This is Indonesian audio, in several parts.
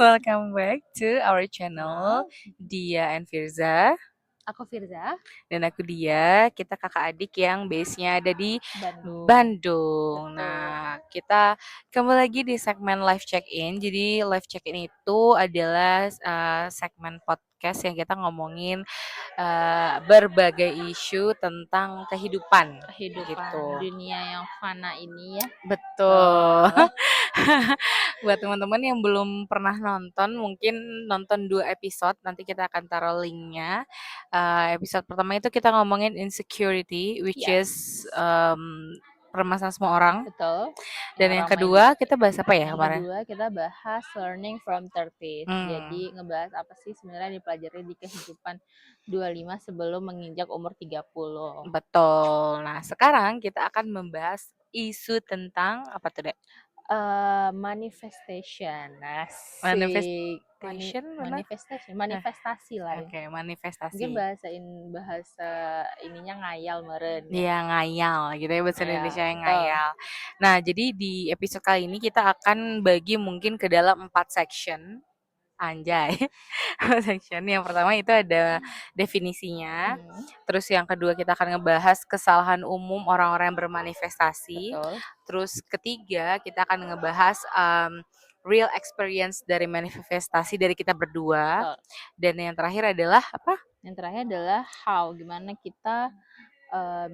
welcome back to our channel Dia and Firza. Aku Firza, Dan aku Dia, kita kakak adik yang base-nya ada di Bandung. Bandung. Betul. Nah, kita kembali lagi di segmen live check-in. Jadi live check-in itu adalah segmen podcast yang kita ngomongin berbagai isu tentang kehidupan gitu. Dunia yang fana ini ya. Betul. Buat teman-teman yang belum pernah nonton, mungkin nonton 2 episode, nanti kita akan taruh linknya. Episode pertama itu kita ngomongin insecurity, which is permasalahan semua orang. Betul. Dan yang kedua kita bahas apa ya kemarin? Yang kedua kita bahas learning from 30s. Jadi ngebahas apa sih sebenarnya dipelajari di kehidupan 25 sebelum menginjak umur 30. Betul. Nah, sekarang kita akan membahas isu tentang apa tuh, Dek? Manifestation. Manifestasi lah ya. Oke, manifestasi. Mungkin bahasa ininya ngayal meren ya. Iya, ngayal gitu ya, bahasa Ngayal, Indonesia yang betul. ngayal. Nah, jadi di episode kali ini kita akan bagi mungkin ke dalam 4 section. Anjay. 4 section. Yang pertama itu ada definisinya. Terus yang kedua kita akan ngebahas kesalahan umum orang-orang yang bermanifestasi. Betul. Terus ketiga kita akan ngebahas real experience dari manifestasi dari kita berdua. Betul. Dan yang terakhir adalah apa? Yang terakhir adalah gimana kita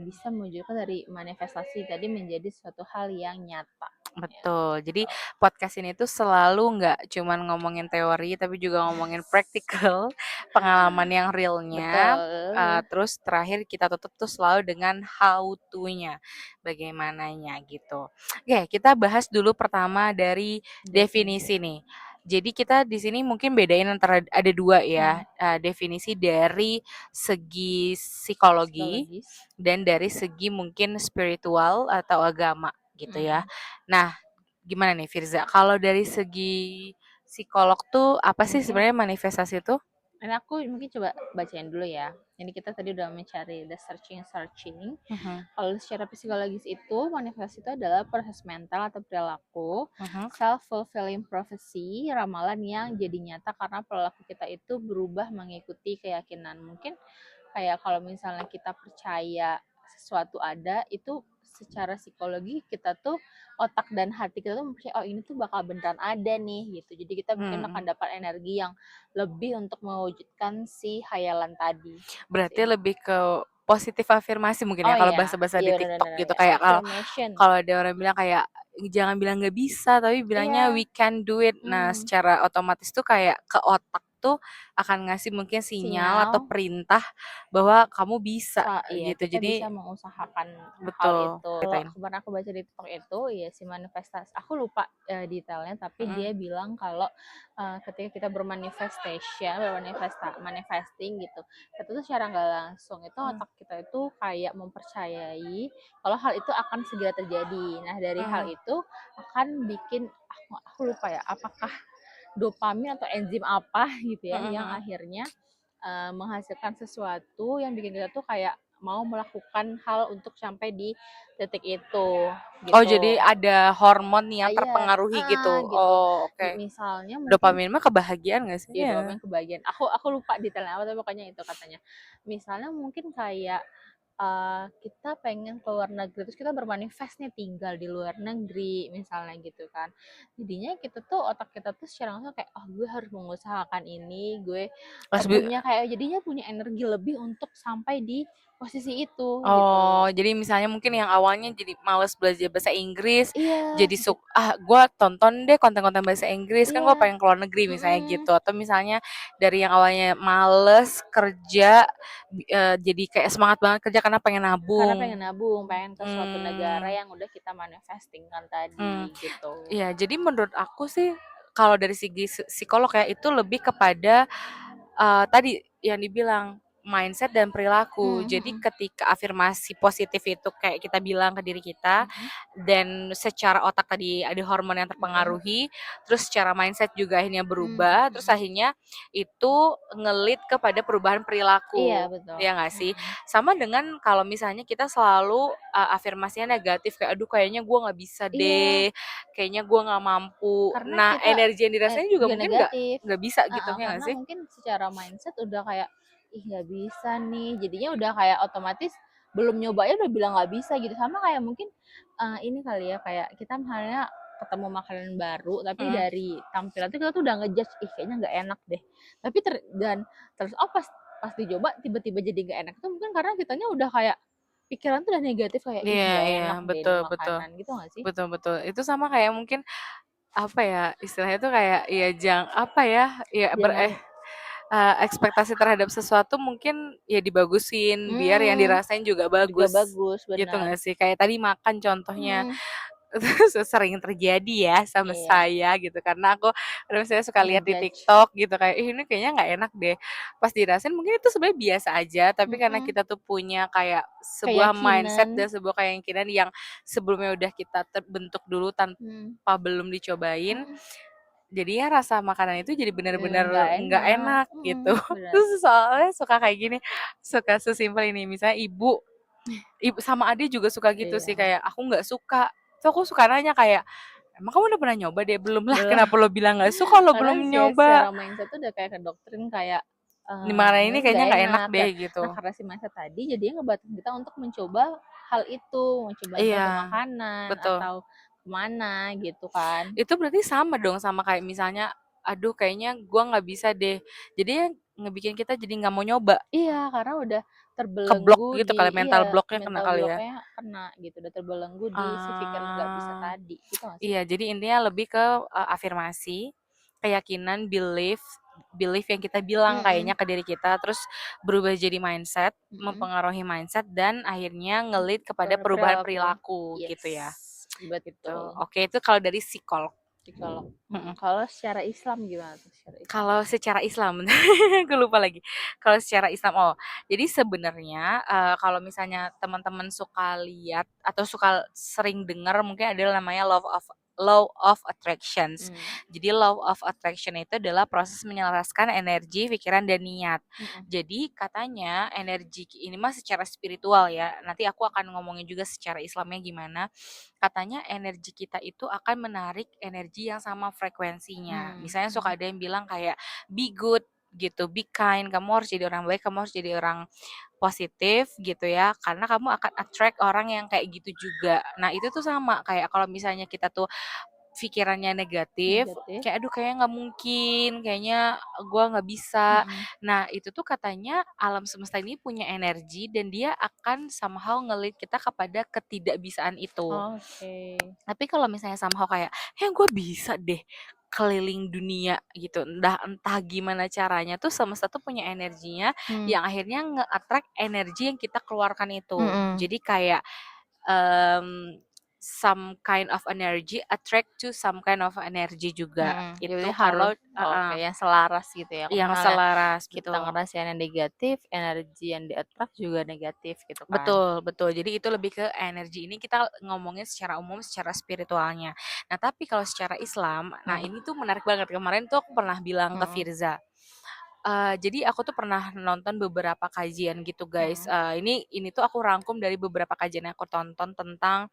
bisa mewujudkan dari manifestasi tadi menjadi suatu hal yang nyata. Betul. Jadi podcast ini tuh selalu nggak cuman ngomongin teori, tapi juga ngomongin practical, pengalaman yang realnya. Terus terakhir kita tutup tuh selalu dengan how to-nya, bagaimananya gitu. Oke, kita bahas dulu pertama dari definisi nih. Jadi kita di sini mungkin bedain antara ada 2 ya, definisi dari segi psikologi dan dari segi mungkin spiritual atau agama gitu ya. Nah, gimana nih Firza? Kalau dari segi psikolog tuh apa sih sebenarnya manifestasi itu? Ini aku mungkin coba bacain dulu ya. Ini kita tadi udah mencari the searching. Kalau secara psikologis itu manifestasi itu adalah proses mental atau perilaku self-fulfilling prophecy, ramalan yang jadi nyata karena perilaku kita itu berubah mengikuti keyakinan. Mungkin kayak kalau misalnya kita percaya sesuatu ada, itu secara psikologi kita tuh otak dan hati kita tuh mempercayai oh ini tuh bakal beneran ada nih gitu. Jadi kita mungkin akan dapat energi yang lebih untuk mewujudkan si hayalan tadi. Berarti lebih ke positif afirmasi mungkin ya kalau bahasa-bahasa di TikTok gitu kayak kalau ada orang bilang kayak jangan bilang nggak bisa tapi bilangnya we can do it. Nah, secara otomatis tuh kayak ke otak tuh akan ngasih mungkin sinyal atau perintah bahwa kamu bisa gitu. Kita Jadi bisa mengusahakan betul, hal itu. Kemarin aku baca di TikTok itu ya si manifestasi. Aku lupa detailnya tapi dia bilang kalau ketika kita manifesting gitu. Itu tuh secara nggak langsung itu otak kita itu kayak mempercayai kalau hal itu akan segera terjadi. Nah, dari hal itu akan bikin aku lupa ya apakah dopamin atau enzim apa gitu ya yang akhirnya menghasilkan sesuatu yang bikin kita tuh kayak mau melakukan hal untuk sampai di titik itu gitu. Oh, jadi ada hormon yang terpengaruhi gitu. Oh, oke. Misalnya dopamin mah kebahagiaan gak sih? Iya, dopamin kebahagiaan. Aku lupa detailnya apa tapi pokoknya itu katanya. Misalnya mungkin kayak kita pengen ke luar negeri terus kita bermanifest nih tinggal di luar negeri misalnya gitu kan. Jadinya kita tuh otak kita tuh secara langsung kayak oh gue harus mengusahakan ini, gue jadinya punya energi lebih untuk sampai di posisi itu gitu. Jadi misalnya mungkin yang awalnya jadi males belajar bahasa Inggris, jadi gue tonton deh konten-konten bahasa Inggris kan gue pengen keluar negeri misalnya gitu. Atau misalnya dari yang awalnya males kerja jadi kayak semangat banget kerja karena pengen nabung. Pengen ke suatu negara yang udah kita manifesting kan tadi gitu. Iya, jadi menurut aku sih kalau dari segi psikolog ya itu lebih kepada tadi yang dibilang mindset dan perilaku. Jadi ketika afirmasi positif itu kayak kita bilang ke diri kita, dan secara otak tadi ada hormon yang terpengaruhi, terus secara mindset juga akhirnya berubah, terus akhirnya itu ngelit kepada perubahan perilaku. Iya, betul. Ya nggak sih? Sama dengan kalau misalnya kita selalu afirmasinya negatif, kayak aduh kayaknya gue nggak bisa deh, kayaknya gue nggak mampu. Karena Nah, kita energi yang dirasain juga mungkin negatif. nggak bisa gitu, ya nggak Karena sih? mungkin secara mindset udah kayak ih nggak bisa nih, jadinya udah kayak otomatis belum nyobanya udah bilang nggak bisa gitu. Sama kayak mungkin ini kali ya, kayak kita misalnya ketemu makanan baru tapi dari tampilan tuh kita tuh udah ngejudge ih kayaknya nggak enak deh, tapi dan terus pas dicoba tiba-tiba jadi nggak enak tuh mungkin karena kitanya udah kayak pikiran tuh udah negatif kayak ih Iya, nggak iya, enak deh ini betul, betul. makanan gitu nggak sih? Betul, betul. Itu sama kayak mungkin apa ya, istilahnya tuh kayak ya apa ya, ya Jangan ekspektasi terhadap sesuatu mungkin ya dibagusin biar yang dirasain juga juga bagus. bagus, Gitu benar. nggak sih? Kayak tadi makan contohnya. Sering terjadi ya sama Iya, saya gitu, karena aku misalnya suka lihat di ngejudge. TikTok gitu kayak ih ini kayaknya nggak enak deh, pas dirasain mungkin itu sebenarnya biasa aja, tapi karena kita tuh punya kayak sebuah mindset Keyakinan. dan sebuah keyakinan yang sebelumnya udah kita terbentuk dulu tanpa belum dicobain, jadinya rasa makanan itu jadi benar-benar Nggak nggak enak. enak gitu. Benar. Terus soalnya suka kayak gini, suka sesimpel ini misalnya ibu sama adik juga suka gitu sih, Iya. kayak aku nggak suka, terus aku suka nanya kayak emang kamu udah pernah nyoba deh? Belum lah, Belum. kenapa lo bilang nggak suka lo Karena belum secara nyoba? mindset tuh udah kayak ke doktrin kayak Dimarahin ini ini nggak kayaknya nggak enak enak deh dan gitu. nah karena si mindset tadi jadinya ngebatin kita untuk mencoba hal itu, mencoba suatu Iya, makanan betul. atau kemana gitu kan. Itu berarti sama dong sama kayak misalnya, aduh kayaknya gua nggak bisa deh. Jadi ya ngebikin kita jadi nggak mau nyoba, Iya, karena udah keblok terbelenggu gitu di kali, mental iya, blocknya kena mental kali ya. block-nya kena gitu, udah terbelenggu di si pikiran nggak bisa Ah, tadi, gitu nggak sih? iya, jadi intinya lebih ke afirmasi, keyakinan, belief, belief yang kita bilang kayaknya Mhm, ke diri kita, terus berubah jadi mindset, mhm. mempengaruhi mindset dan akhirnya ngelit kepada perubahan Perilaku. perilaku Yes, gitu ya. Gitu. betul. Oke, itu kalau dari psikolog. Psikolog. Mm-mm. Kalau secara Islam gimana tuh secara Islam? Kalau secara Islam, gue lupa lagi. Kalau secara Islam, oh, jadi sebenarnya kalau misalnya teman-teman suka lihat atau suka sering dengar, mungkin ada namanya law of attractions. Hmm. Jadi law of attraction itu adalah proses menyelaraskan energi, pikiran, dan niat. Mm-mm. Jadi katanya energi ini mah secara spiritual ya. Nanti aku akan ngomongin juga secara Islamnya gimana. Katanya energi kita itu akan menarik energi yang sama frekuensinya. Hmm. Misalnya suka ada yang bilang kayak be good gitu, be kind, kamu harus jadi orang baik, kamu harus jadi orang positif gitu ya, karena kamu akan attract orang yang kayak gitu juga. Nah itu tuh sama kayak kalau misalnya kita tuh pikirannya negatif, Negatif. kayak aduh kayaknya nggak mungkin, kayaknya gua nggak bisa. Mm-mm. Nah itu tuh katanya alam semesta ini punya energi dan dia akan somehow ngelit kita kepada ketidakbisaan itu. Oke. Tapi kalau misalnya somehow kayak, gue bisa deh keliling dunia gitu, entah gimana caranya tuh semesta tuh punya energinya Hmm. yang akhirnya nge-attract energi yang kita keluarkan itu. Mm-mm. Jadi kayak um, some kind of energy attract to some kind of energy juga. Mm-mm. Jadi Itu harus kalau oke yang selaras gitu ya. Kalau yang misalnya selaras, kita betul. ngerasain yang negatif, energi yang di-attract juga negatif gitu kan. Betul, betul. Jadi itu lebih ke energi, ini kita ngomongin secara umum, secara spiritualnya. Nah, tapi kalau secara Islam, nah Hmm. ini tuh menarik banget. Kemarin tuh aku pernah bilang ke Mm-mm. Firza. Jadi aku tuh pernah nonton beberapa kajian gitu guys. Mm-mm. Ini tuh aku rangkum dari beberapa kajian yang aku tonton tentang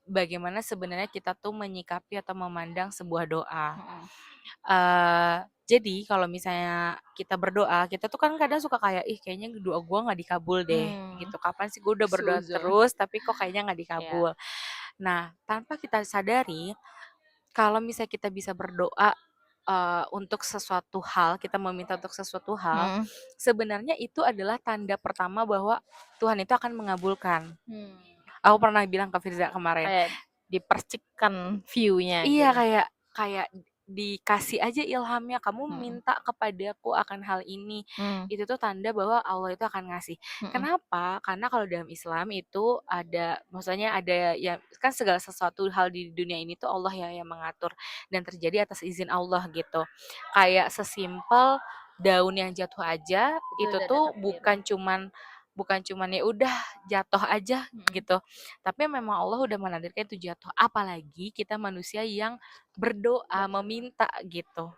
bagaimana sebenarnya kita tuh menyikapi atau memandang sebuah doa. Mm-mm. Jadi kalau misalnya kita berdoa, kita tuh kan kadang suka kayak, ih kayaknya doa gue nggak dikabul deh, Hmm. gitu. Kapan sih gue udah berdoa Suuzon. terus, tapi kok kayaknya nggak Ya. dikabul. Nah, tanpa kita sadari, kalau misalnya kita bisa berdoa untuk sesuatu hal, kita meminta untuk sesuatu hal, Hmm. sebenarnya itu adalah tanda pertama bahwa Tuhan itu akan mengabulkan. Hmm. Aku pernah bilang ke Firza kemarin, Kayak dipercikkan view-nya iya, gitu. kayak dikasih aja ilhamnya, kamu Mm-mm. minta kepadaku akan hal ini. Hmm. Itu tuh tanda bahwa Allah itu akan ngasih. Mm-mm. Kenapa? Karena kalau dalam Islam itu ada, maksudnya ada ya kan segala sesuatu hal di dunia ini tuh Allah ya yang mengatur dan terjadi atas izin Allah gitu. Kayak sesimpel daun yang jatuh aja itu tuh bukan cuman ya udah jatuh aja gitu. Tapi memang Allah udah menakdirkan itu jatuh. Apalagi kita manusia yang berdoa, meminta gitu.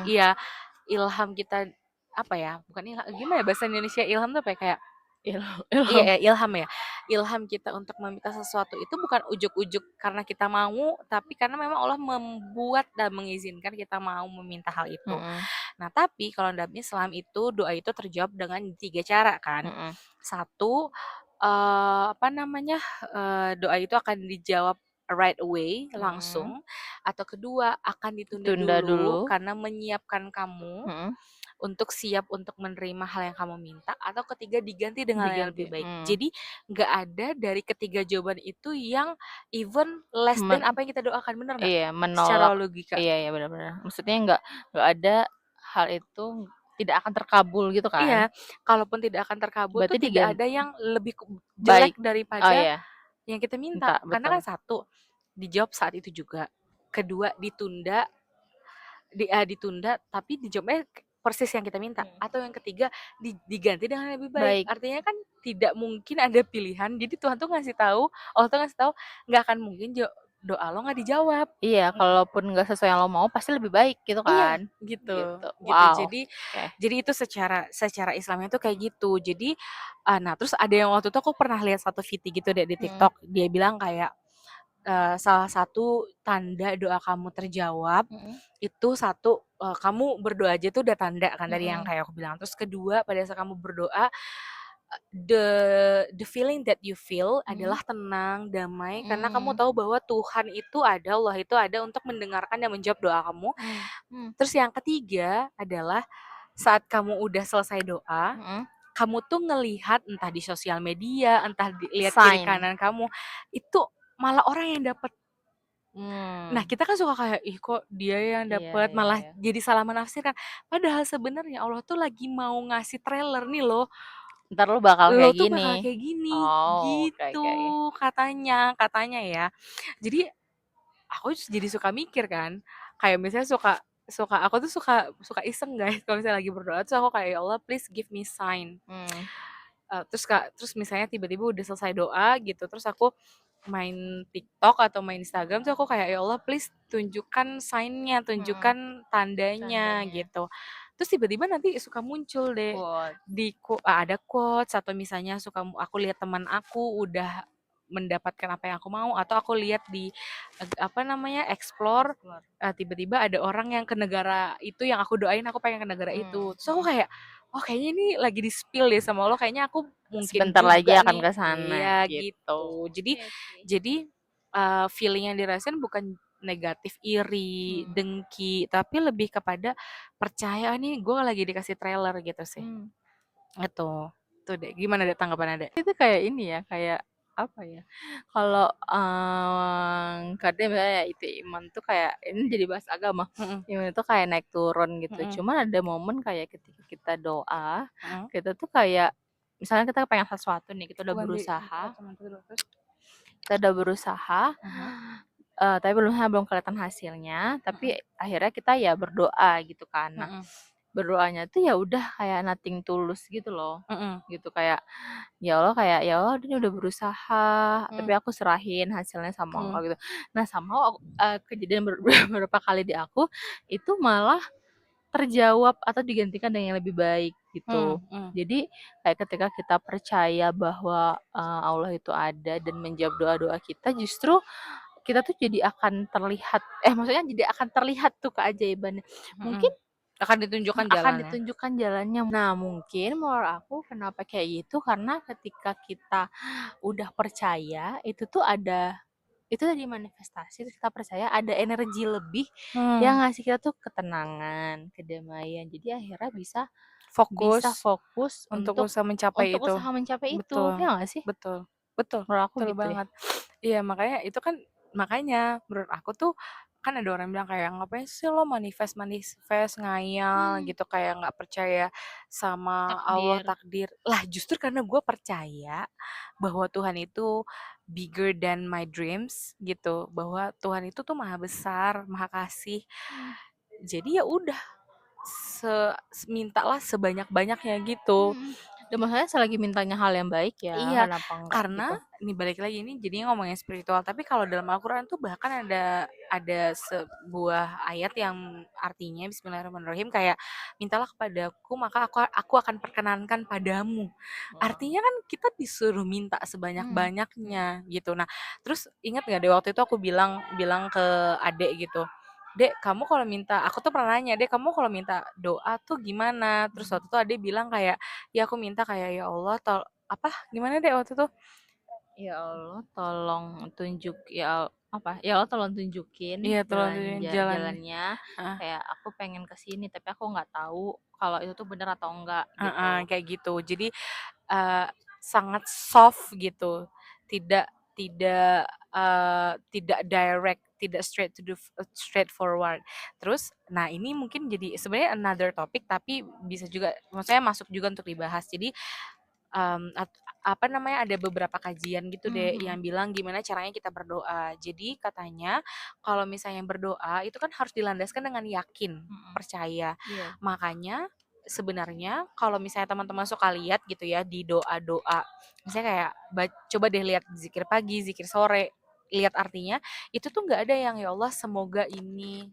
Iya, ilham kita apa ya? Bukan ilham, gimana ya bahasa Indonesia ilham tuh apa ya? Kayak ilham. Iya, ilham ya. Ilham kita untuk meminta sesuatu itu bukan ujuk-ujuk karena kita mau, tapi karena memang Allah membuat dan mengizinkan kita mau meminta hal itu. Nah, tapi kalau dalam Islam itu doa itu terjawab dengan 3 cara kan. Satu, doa itu akan dijawab right away, langsung. Atau kedua, akan ditunda Tunda dulu dulu. karena menyiapkan kamu untuk siap untuk menerima hal yang kamu minta, atau ketiga diganti dengan hal yang lebih baik. Jadi nggak ada dari ketiga jawaban itu yang even less than apa yang kita doakan, bener nggak? Iya, Secara menolak. logika. Iya, benar-benar. Maksudnya nggak ada hal itu tidak akan terkabul gitu kan? Iya, kalaupun tidak akan terkabul tuh Berarti tidak ada yang lebih baik. jelek daripada Iya, yang kita minta. minta, Karena betul. kan satu, dijawab saat itu juga. Kedua, ditunda tapi dijawabnya persis yang kita minta. Atau yang ketiga, diganti dengan lebih baik. Artinya kan tidak mungkin ada pilihan. Jadi Tuhan tuh ngasih tahu, Allah tuh ngasih tahu nggak akan mungkin doa lo nggak dijawab. Iya, kalaupun nggak sesuai yang lo mau pasti lebih baik gitu Iya, kan? gitu. Wow. Jadi itu secara Islamnya tuh kayak gitu. Jadi nah terus ada yang waktu itu aku pernah lihat satu video gitu deh di TikTok. Dia bilang kayak salah satu tanda doa kamu terjawab itu satu, kamu berdoa aja tuh udah tanda kan dari yang kayak aku bilang. Terus kedua, pada saat kamu berdoa, the feeling that you feel adalah tenang, damai, karena kamu tahu bahwa Tuhan itu ada, Allah itu ada untuk mendengarkan dan menjawab doa kamu. Terus yang ketiga adalah saat kamu udah selesai doa, kamu tuh ngelihat entah di sosial media, entah lihat kiri kanan kamu, itu malah orang yang dapat. Nah, kita kan suka kayak, ih kok dia yang dapat, malah jadi salah menafsirkan. Padahal sebenarnya Allah tuh lagi mau ngasih trailer nih loh. Ntar lo bakal Lo kayak tuh gini. bakal kayak gini, gitu Okay. katanya ya. Jadi aku jadi suka mikir kan, kayak misalnya aku tuh suka iseng guys kalau misalnya lagi berdoa tuh aku kayak ya Allah please give me sign. Terus misalnya tiba-tiba udah selesai doa gitu, terus aku main TikTok atau main Instagram tuh aku kayak ya Allah please tunjukkan sign-nya, tunjukkan tandanya gitu. Terus tiba-tiba nanti suka muncul deh ada quotes atau misalnya aku lihat teman aku udah mendapatkan apa yang aku mau, atau aku lihat di explore tiba-tiba ada orang yang ke negara itu yang aku doain, aku pengen ke negara itu. Terus aku kayak oh kayaknya ini lagi di spill deh sama Allah, kayaknya aku mungkin sebentar lagi juga akan nih. ke sana Iya gitu. Jadi feeling yang dirasain bukan negatif, iri, dengki, tapi lebih kepada percaya nih gue lagi dikasih trailer gitu sih. Itu. Tuh deh, gimana deh tanggapan Ade? Itu kayak ini ya, kayak apa ya? Kalau kadang misalnya itu iman tuh kayak ini jadi bahas agama. Iman itu kayak naik turun gitu. Cuman ada momen kayak ketika kita doa, kita tuh kayak misalnya kita pengen sesuatu nih, kita udah berusaha, tapi belum kelihatan hasilnya, tapi akhirnya kita ya berdoa gitu kan. Nah, berdoanya tuh ya udah kayak nothing tulus gitu loh. Gitu kayak ya Allah ini udah berusaha, tapi aku serahin hasilnya sama Engkau gitu. Nah, sama kejadian beberapa kali di aku itu malah terjawab atau digantikan dengan yang lebih baik gitu. Jadi kayak ketika kita percaya bahwa Allah itu ada dan menjawab doa-doa kita, justru kita tuh jadi akan terlihat maksudnya jadi akan terlihat tuh keajaibannya. Mungkin akan ditunjukkan jalannya. Nah, mungkin menurut aku kenapa kayak gitu karena ketika kita udah percaya itu tuh ada itu tadi manifestasi, terus kita percaya ada energi lebih yang ngasih kita tuh ketenangan, kedamaian. Jadi akhirnya bisa fokus untuk usaha mencapai itu. Betul. Ya nggak sih? Betul Menurut aku betul gitu banget. Iya, makanya menurut aku tuh kan ada orang bilang kayak ngapain sih lo manifest ngayal gitu, kayak nggak percaya sama Allah takdir. Lah justru karena gue percaya bahwa Tuhan itu bigger than my dreams gitu, bahwa Tuhan itu tuh maha besar, maha kasih. Jadi ya udah, mintalah sebanyak-banyaknya gitu. Dan maksudnya selagi mintanya hal yang baik ya, Iya, kenapa enggak karena gitu. ini balik lagi ini jadinya ngomongin spiritual, tapi kalau dalam Al-Qur'an tuh bahkan ada sebuah ayat yang artinya Bismillahirrahmanirrahim kayak mintalah kepadaku maka aku akan perkenankan padamu. Artinya kan kita disuruh minta sebanyak-banyaknya gitu. Nah, terus ingat nggak deh waktu itu aku bilang bilang ke adek gitu. Dek, kamu kalau minta, aku tuh pernah nanya, Dek, kamu kalau minta doa tuh gimana? Terus waktu itu adek bilang kayak, ya aku minta kayak ya Allah apa gimana deh waktu itu Ya Allah, tolong ya Allah tolong tunjukin iya tolong jalan tunjukin jalannya. jalannya. Heeh, Kayak aku pengen ke sini, tapi aku nggak tahu kalau itu tuh bener atau enggak gitu. kayak gitu jadi sangat soft gitu tidak tidak tidak direct tidak straightforward terus nah ini mungkin jadi sebenarnya another topic tapi bisa juga maksudnya masuk juga untuk dibahas jadi apa namanya, ada beberapa kajian gitu deh yang bilang gimana caranya kita berdoa. Jadi katanya kalau misalnya berdoa itu kan harus dilandaskan dengan yakin, percaya. Iya. Makanya sebenarnya kalau misalnya teman-teman suka lihat gitu ya di doa-doa, misalnya kayak coba deh lihat zikir pagi, zikir sore, lihat artinya itu tuh nggak ada yang ya Allah semoga ini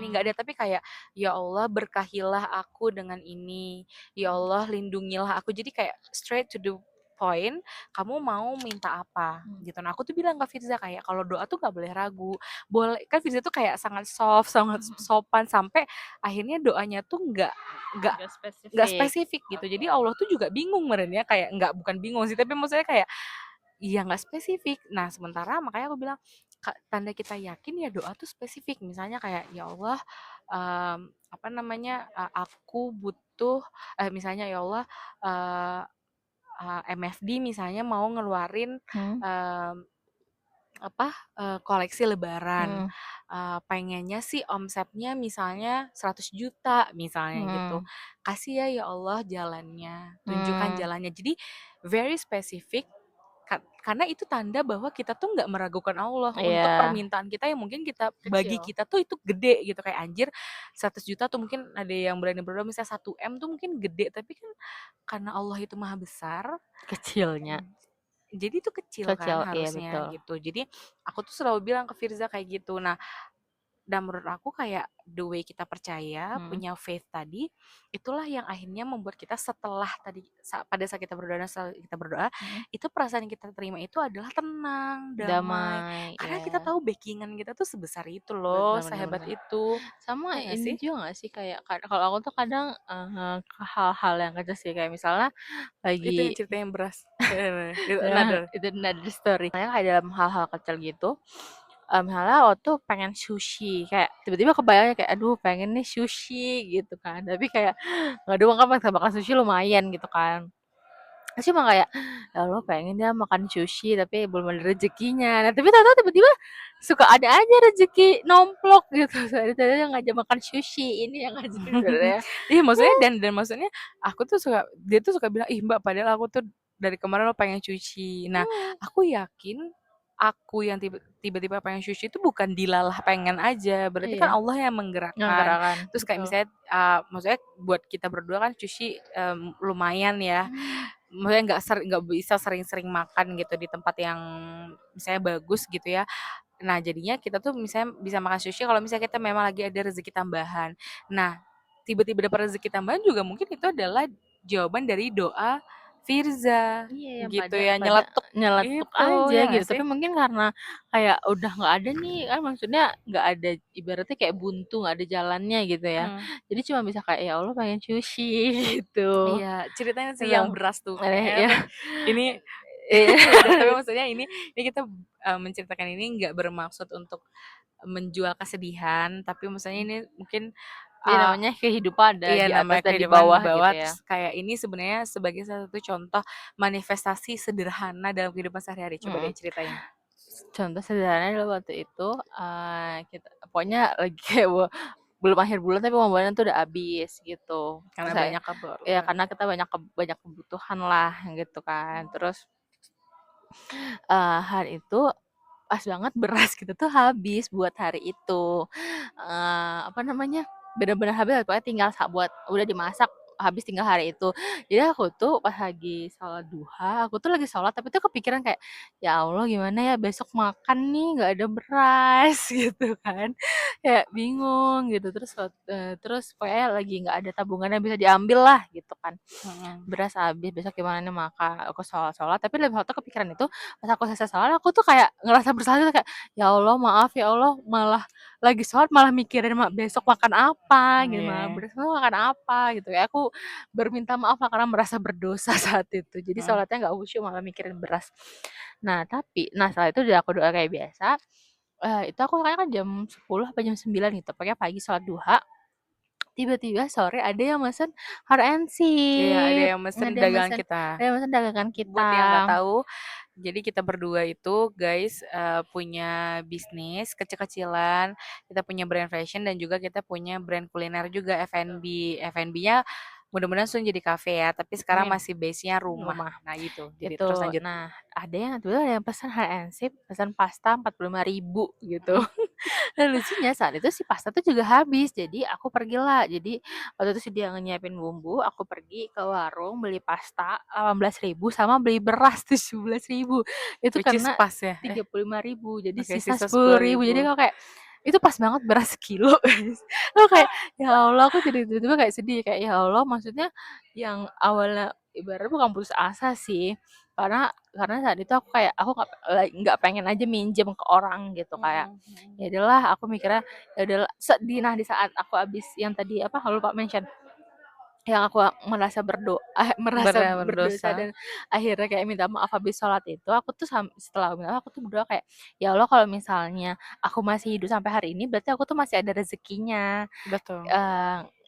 nggak ada tapi kayak ya Allah berkahilah aku dengan ini ya Allah lindungilah aku jadi kayak straight to the point kamu mau minta apa gitu nah aku tuh bilang ke Firza kayak kalau doa tuh nggak boleh ragu boleh kan Firza tuh kayak sangat soft sangat sopan sampai akhirnya doanya tuh nggak Gak nggak spesifik. spesifik gitu jadi Allah tuh juga bingung merenya kayak nggak bukan bingung sih tapi maksudnya kayak iya nggak spesifik nah sementara makanya aku bilang tanda kita yakin ya doa tuh spesifik misalnya kayak ya Allah apa namanya aku butuh misalnya ya Allah eh, MFD misalnya mau ngeluarin em, apa koleksi lebaran pengennya sih omsetnya misalnya 100 juta misalnya gitu kasih ya Allah jalannya tunjukkan jalannya jadi very specific karena itu tanda bahwa kita tuh nggak meragukan Allah untuk Iya, permintaan kita yang mungkin kita bagi kecil. kita tuh itu gede gitu kayak anjir 100 juta tuh mungkin ada yang berani berdoa misalnya 1 M tuh mungkin gede tapi kan karena Allah itu maha besar Kecilnya. jadi itu kecil kan Kecil, iya harusnya betul. gitu jadi aku tuh selalu bilang ke Firza kayak gitu nah dan menurut aku kayak the way kita percaya, punya faith tadi, itulah yang akhirnya membuat kita setelah tadi pada saat kita berdoa dan setelah kita berdoa, itu perasaan yang kita terima itu adalah tenang, damai. Damai, Karena kita ya. tahu backingan kita tuh sebesar itu loh, Benar benar sehebat benar. itu. Sama Ya nggak ini sih? juga gak sih kayak kalau aku tuh kadang hal-hal yang kecil sih kayak misalnya Itu yang lagi cerita yang beras. Itu ya another. itu another story. Makanya kayak dalam hal-hal kecil gitu, misalnya waktu tuh pengen sushi kayak tiba-tiba kebayangnya kayak aduh pengen nih sushi gitu kan. Tapi kayak nggak doang kan makan sushi lumayan gitu kan. Terus cuma kayak, ya Allah pengen ya makan sushi tapi belum ada rezekinya. Nah tapi tahu-tahu tiba-tiba suka ada aja rezeki nomplok gitu. Tadi yang ngajak makan sushi, ini yang ngajak sebenarnya. Iya maksudnya dan maksudnya aku tuh dia tuh suka bilang ih mbak padahal aku tuh dari kemarin lo pengen cuci. Nah aku yakin aku yang tiba-tiba pengen sushi itu bukan dilalah pengen aja berarti kan Iya, Allah yang menggerakkan nggerakkan, terus kayak betul. misalnya maksudnya buat kita berdua kan sushi lumayan ya maksudnya nggak bisa sering-sering makan gitu di tempat yang misalnya bagus gitu ya nah jadinya kita tuh misalnya bisa makan sushi kalau misalnya kita memang lagi ada rezeki tambahan nah tiba-tiba dapat rezeki tambahan juga mungkin itu adalah jawaban dari doa Firza Iya, yang gitu pada ya pada nyeletuk nyeletuk itu aja ya gitu. nggak Tapi sih? mungkin karena kayak udah nggak ada nih, kan maksudnya nggak ada ibaratnya kayak buntu, nggak ada jalannya gitu ya. Hmm. Jadi cuma bisa kayak ya Allah pengen sushi gitu. Iya, ceritanya sih Gitu. yang beras tuh kayaknya Ya. tuh ini Iya. beda tapi maksudnya ini kita menceritakan ini nggak bermaksud untuk menjual kesedihan tapi maksudnya ini mungkin Jadi uh, namanya kehidupan ada iya di atas namanya dan di kehidupan di bawah gitu bawah ya. terus kayak ini sebenarnya sebagai salah satu contoh manifestasi sederhana dalam kehidupan sehari-hari coba deh Mm. ceritain Contoh sederhananya adalah waktu itu kita pokoknya lagi kayak belum akhir bulan tapi uang tuh udah habis gitu. karena Saya banyak ya keperluan karena kita banyak kebutuhan lah gitu kan. Terus hari itu pas banget beras kita tuh habis buat hari itu. Apa namanya? bener-bener habis, pokoknya tinggal buat udah dimasak habis tinggal hari itu. Jadi aku tuh pas lagi sholat duha, aku tuh lagi sholat tapi tuh kepikiran kayak, ya Allah gimana ya besok makan nih nggak ada beras gitu kan, kayak bingung gitu. Terus pokoknya lagi nggak ada tabungan yang bisa diambil lah gitu kan, beras habis besok gimana nih makan. Aku sholat tapi lebih waktu kepikiran itu pas aku selesai sholat aku tuh kayak ngerasa bersalah gitu kayak, ya Allah maaf ya Allah, malah lagi sholat malah mikirin besok makan apa gitu, malah besok makan apa gitu. Kayak aku berminta maaf lah karena merasa berdosa saat itu. Jadi sholatnya nggak khusyuk malah mikirin beras. Nah setelah itu udah aku doa kayak biasa. Itu aku kayaknya kan jam 10 apa jam 9 gitu. Pokoknya pagi sholat duha. Tiba-tiba sore ada yang mesen hard and Iya, ada sip. yang mesen dagangan kita. Ada yang mesen dagangan Buat kita. yang nggak tahu, jadi kita berdua itu guys punya bisnis kecil-kecilan, kita punya brand fashion dan juga kita punya brand kuliner juga F&B. F&B-nya mudah-mudahan soon jadi cafe ya, tapi sekarang Amin. masih base-nya rumah. Rumah. Nah gitu, jadi Gitu. terus lanjut. Nah, ada yang pesan hard and sip, pesan pasta 45.000 gitu. Dan lucunya saat itu si pasta tuh juga habis, jadi aku pergilah. Jadi waktu itu dia nyiapin bumbu, aku pergi ke warung beli pasta 18.000 sama beli beras 17.000. Itu Which is karena pas ya. 35.000, jadi Oke, sisa sisa 10.000. Jadi 10.000. aku kayak itu pas banget beras sekilo guys. Aku kayak ya Allah, aku jadi tiba-tiba kayak sedih kayak ya Allah, maksudnya yang awalnya ibaratnya bukan putus asa sih, karena saat itu aku kayak aku nggak pengen aja minjem ke orang gitu, kayak ya udahlah aku mikirnya ya udahlah sedih. Nah di saat aku habis yang tadi apa lupa mention yang aku merasa merasa berdosa Berdosa. dan akhirnya kayak minta maaf habis sholat itu, aku tuh setelah minta maaf aku tuh berdoa kayak ya Allah kalau misalnya aku masih hidup sampai hari ini berarti aku tuh masih ada rezekinya. Betul.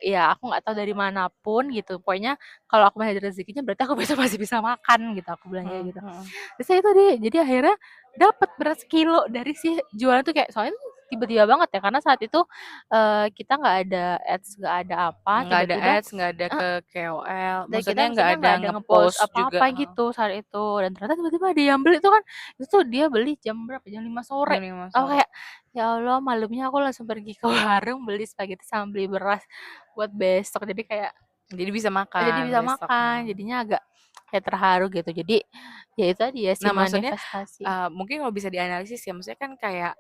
Ya aku nggak tahu dari manapun gitu, pokoknya kalau aku masih ada rezekinya berarti aku besok masih bisa makan gitu, aku bilang kayak gitu. Terus itu deh, jadi akhirnya dapat beras kilo dari si jualan tuh, kayak soalnya tiba-tiba banget ya karena saat itu kita nggak ada ads, nggak ada apa, Nggak ada tiba-tiba ads, nggak ada ke KOL, dan kita maksudnya nggak maksudnya ada nggak ada ngepost ngepost juga. apa-apa gitu saat itu, dan ternyata tiba-tiba ada yang beli itu kan. Itu tuh dia beli jam berapa, jam 5 sore. Jam 5 Aku sore. kayak ya Allah, malamnya aku langsung pergi ke warung beli spaghetti sama beli beras buat besok, jadi kayak Jadi bisa jadi makan bisa makan, besoknya. jadinya agak kayak terharu gitu. Jadi ya itu tadi ya si Nah, maksudnya manifestasi. mungkin kalau bisa dianalisis ya, maksudnya kan kayak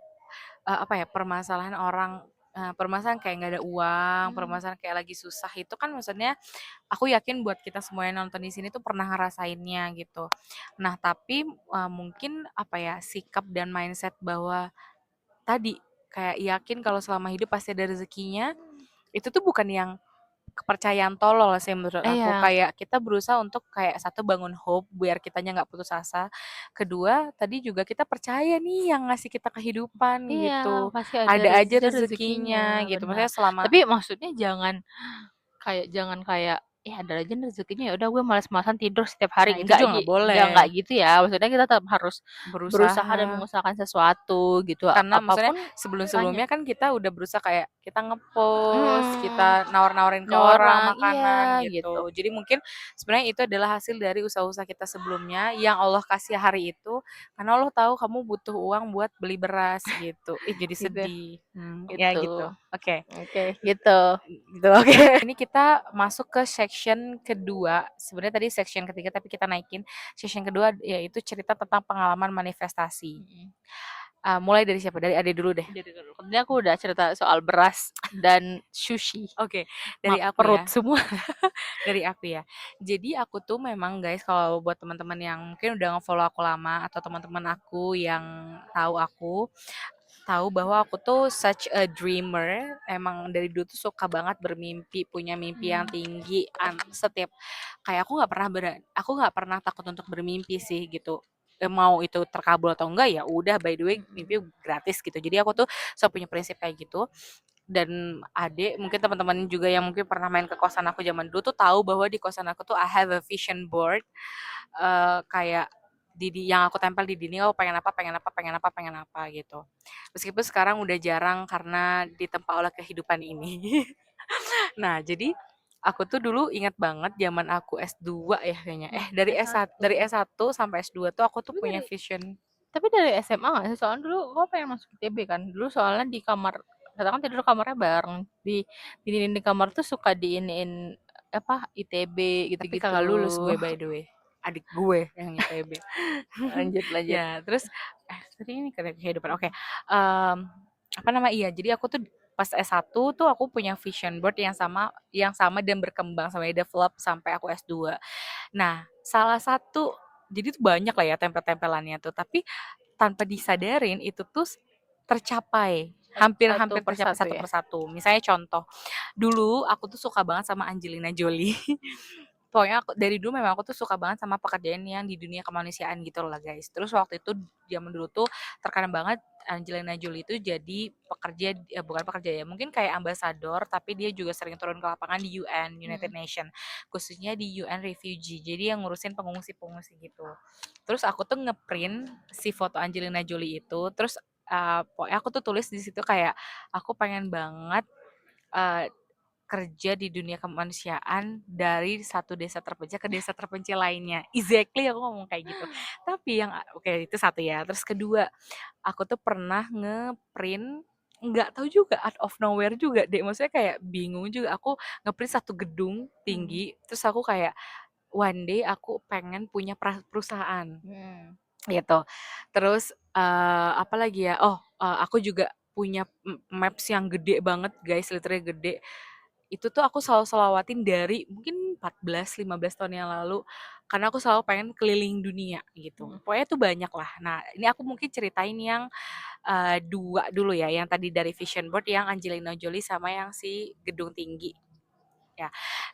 apa ya, permasalahan orang permasalahan kayak nggak ada uang, permasalahan kayak lagi susah itu kan maksudnya aku yakin buat kita semua yang nonton di sini tuh pernah ngerasainnya gitu. Nah, tapi mungkin apa ya, sikap dan mindset bahwa tadi kayak yakin kalau selama hidup pasti ada rezekinya, itu tuh bukan yang kepercayaan tolol sih menurut aku. Iya, Kayak kita berusaha untuk kayak satu bangun hope biar kitanya nggak putus asa. Kedua, tadi juga kita percaya nih yang ngasih kita kehidupan iya, gitu. pasti ada Ada aja rezekinya, rezekinya gitu. benar. Maksudnya selama Tapi maksudnya jangan kayak ya ada aja rezekinya, ya udah gue malas-malasan tidur setiap hari, nah itu juga nggak nggak boleh gitu ya. Maksudnya kita tetap harus berusaha dan berusaha. mengusahakan sesuatu gitu, Karena maksudnya apapun usahanya. sebelum-sebelumnya kan kita udah berusaha kayak kita ngepost, kita nawar-nawarin ke orang Orang iya makanan gitu. gitu. Jadi mungkin sebenarnya itu adalah hasil dari usaha-usaha kita sebelumnya yang Allah kasih hari itu karena Allah tahu kamu butuh uang buat beli beras gitu. Ih jadi Gitu sedih. Ya gitu. gitu. Oke. Oke, gitu. Gitu. Oke. Ini kita masuk ke section kedua. Sebenarnya tadi section ketiga tapi kita naikin section kedua yaitu cerita tentang pengalaman manifestasi. Mulai dari siapa? Dari Ade dulu deh. Jadi dulu. Tadi aku udah cerita soal beras dan sushi. Oke, dari aku Perut ya. semua. Dari aku ya. Jadi aku tuh memang guys kalau buat teman-teman yang mungkin udah nge-follow aku lama atau teman-teman aku yang tahu bahwa aku tuh such a dreamer. Emang dari dulu tuh suka banget bermimpi, punya mimpi yang tinggi. Setiap kayak aku nggak pernah takut untuk bermimpi sih gitu. Mau itu terkabul atau enggak ya udah by the way mimpi gratis gitu. Jadi aku tuh selalu punya prinsip kayak gitu. Dan adik mungkin teman-teman juga yang mungkin pernah main ke kosan aku zaman dulu tuh tahu bahwa di kosan aku tuh I have a vision board kayak yang aku tempel di dinding, aku pengen apa pengen apa pengen apa pengen apa gitu. Meskipun sekarang udah jarang karena ditempa oleh kehidupan ini. Nah jadi aku tuh dulu ingat banget zaman aku S2 ya kayaknya. Dari S1 sampai S2 tuh aku tuh Tapi punya vision. tapi dari SMA nggak sih? Soalnya dulu kau pengen masuk ITB kan? Dulu soalnya di kamar Kita kan tidur kamarnya bareng. Di dinding kamar tuh suka diiniin apa ITB Tapi gitu-gitu. kagak lulus gue by the way. Adik gue yang ITB. Lanjut lanjut. Ya, terus tadi ini kehidupan. Oke. Apa nama iya, jadi aku tuh pas S1 tuh aku punya vision board yang sama dan berkembang sampai develop sampai aku S2. Nah, salah satu jadi tuh banyak lah ya tempel-tempelannya tuh, tapi tanpa disadarin itu tuh tercapai hampir-hampir tercapai Persatu satu ya. persatu. Misalnya contoh, dulu aku tuh suka banget sama Angelina Jolie. Pokoknya dari dulu memang aku tuh suka banget sama pekerjaan yang di dunia kemanusiaan gitu lah guys. Terus waktu itu zaman dulu tuh terkadang banget Angelina Jolie itu jadi pekerja, bukan pekerja ya, mungkin kayak ambasador, tapi dia juga sering turun ke lapangan di UN, United Nation, khususnya di UN Refugee. Jadi yang ngurusin pengungsi-pengungsi gitu. Terus aku tuh ngeprint si foto Angelina Jolie itu, terus pokoknya aku tuh tulis di situ kayak aku pengen banget uh, kerja di dunia kemanusiaan dari satu desa terpencil ke desa terpencil lainnya. Exactly aku ngomong kayak gitu. Tapi yang oke, itu satu ya. Terus kedua, aku tuh pernah ngeprint nggak tahu juga out of nowhere juga deh. Maksudnya kayak bingung juga. Aku ngeprint satu gedung tinggi. Terus aku kayak one day aku pengen punya perusahaan gitu. Terus apa lagi ya? Oh, aku juga punya maps yang gede banget guys, literally gede. Itu tuh aku selalu selawatin dari mungkin 14-15 tahun yang lalu karena aku selalu pengen keliling dunia gitu. Pokoknya tuh banyak lah. Nah, ini aku mungkin ceritain yang dua dulu ya, yang tadi dari vision board yang Angelina Jolie sama yang si gedung tinggi. Ya.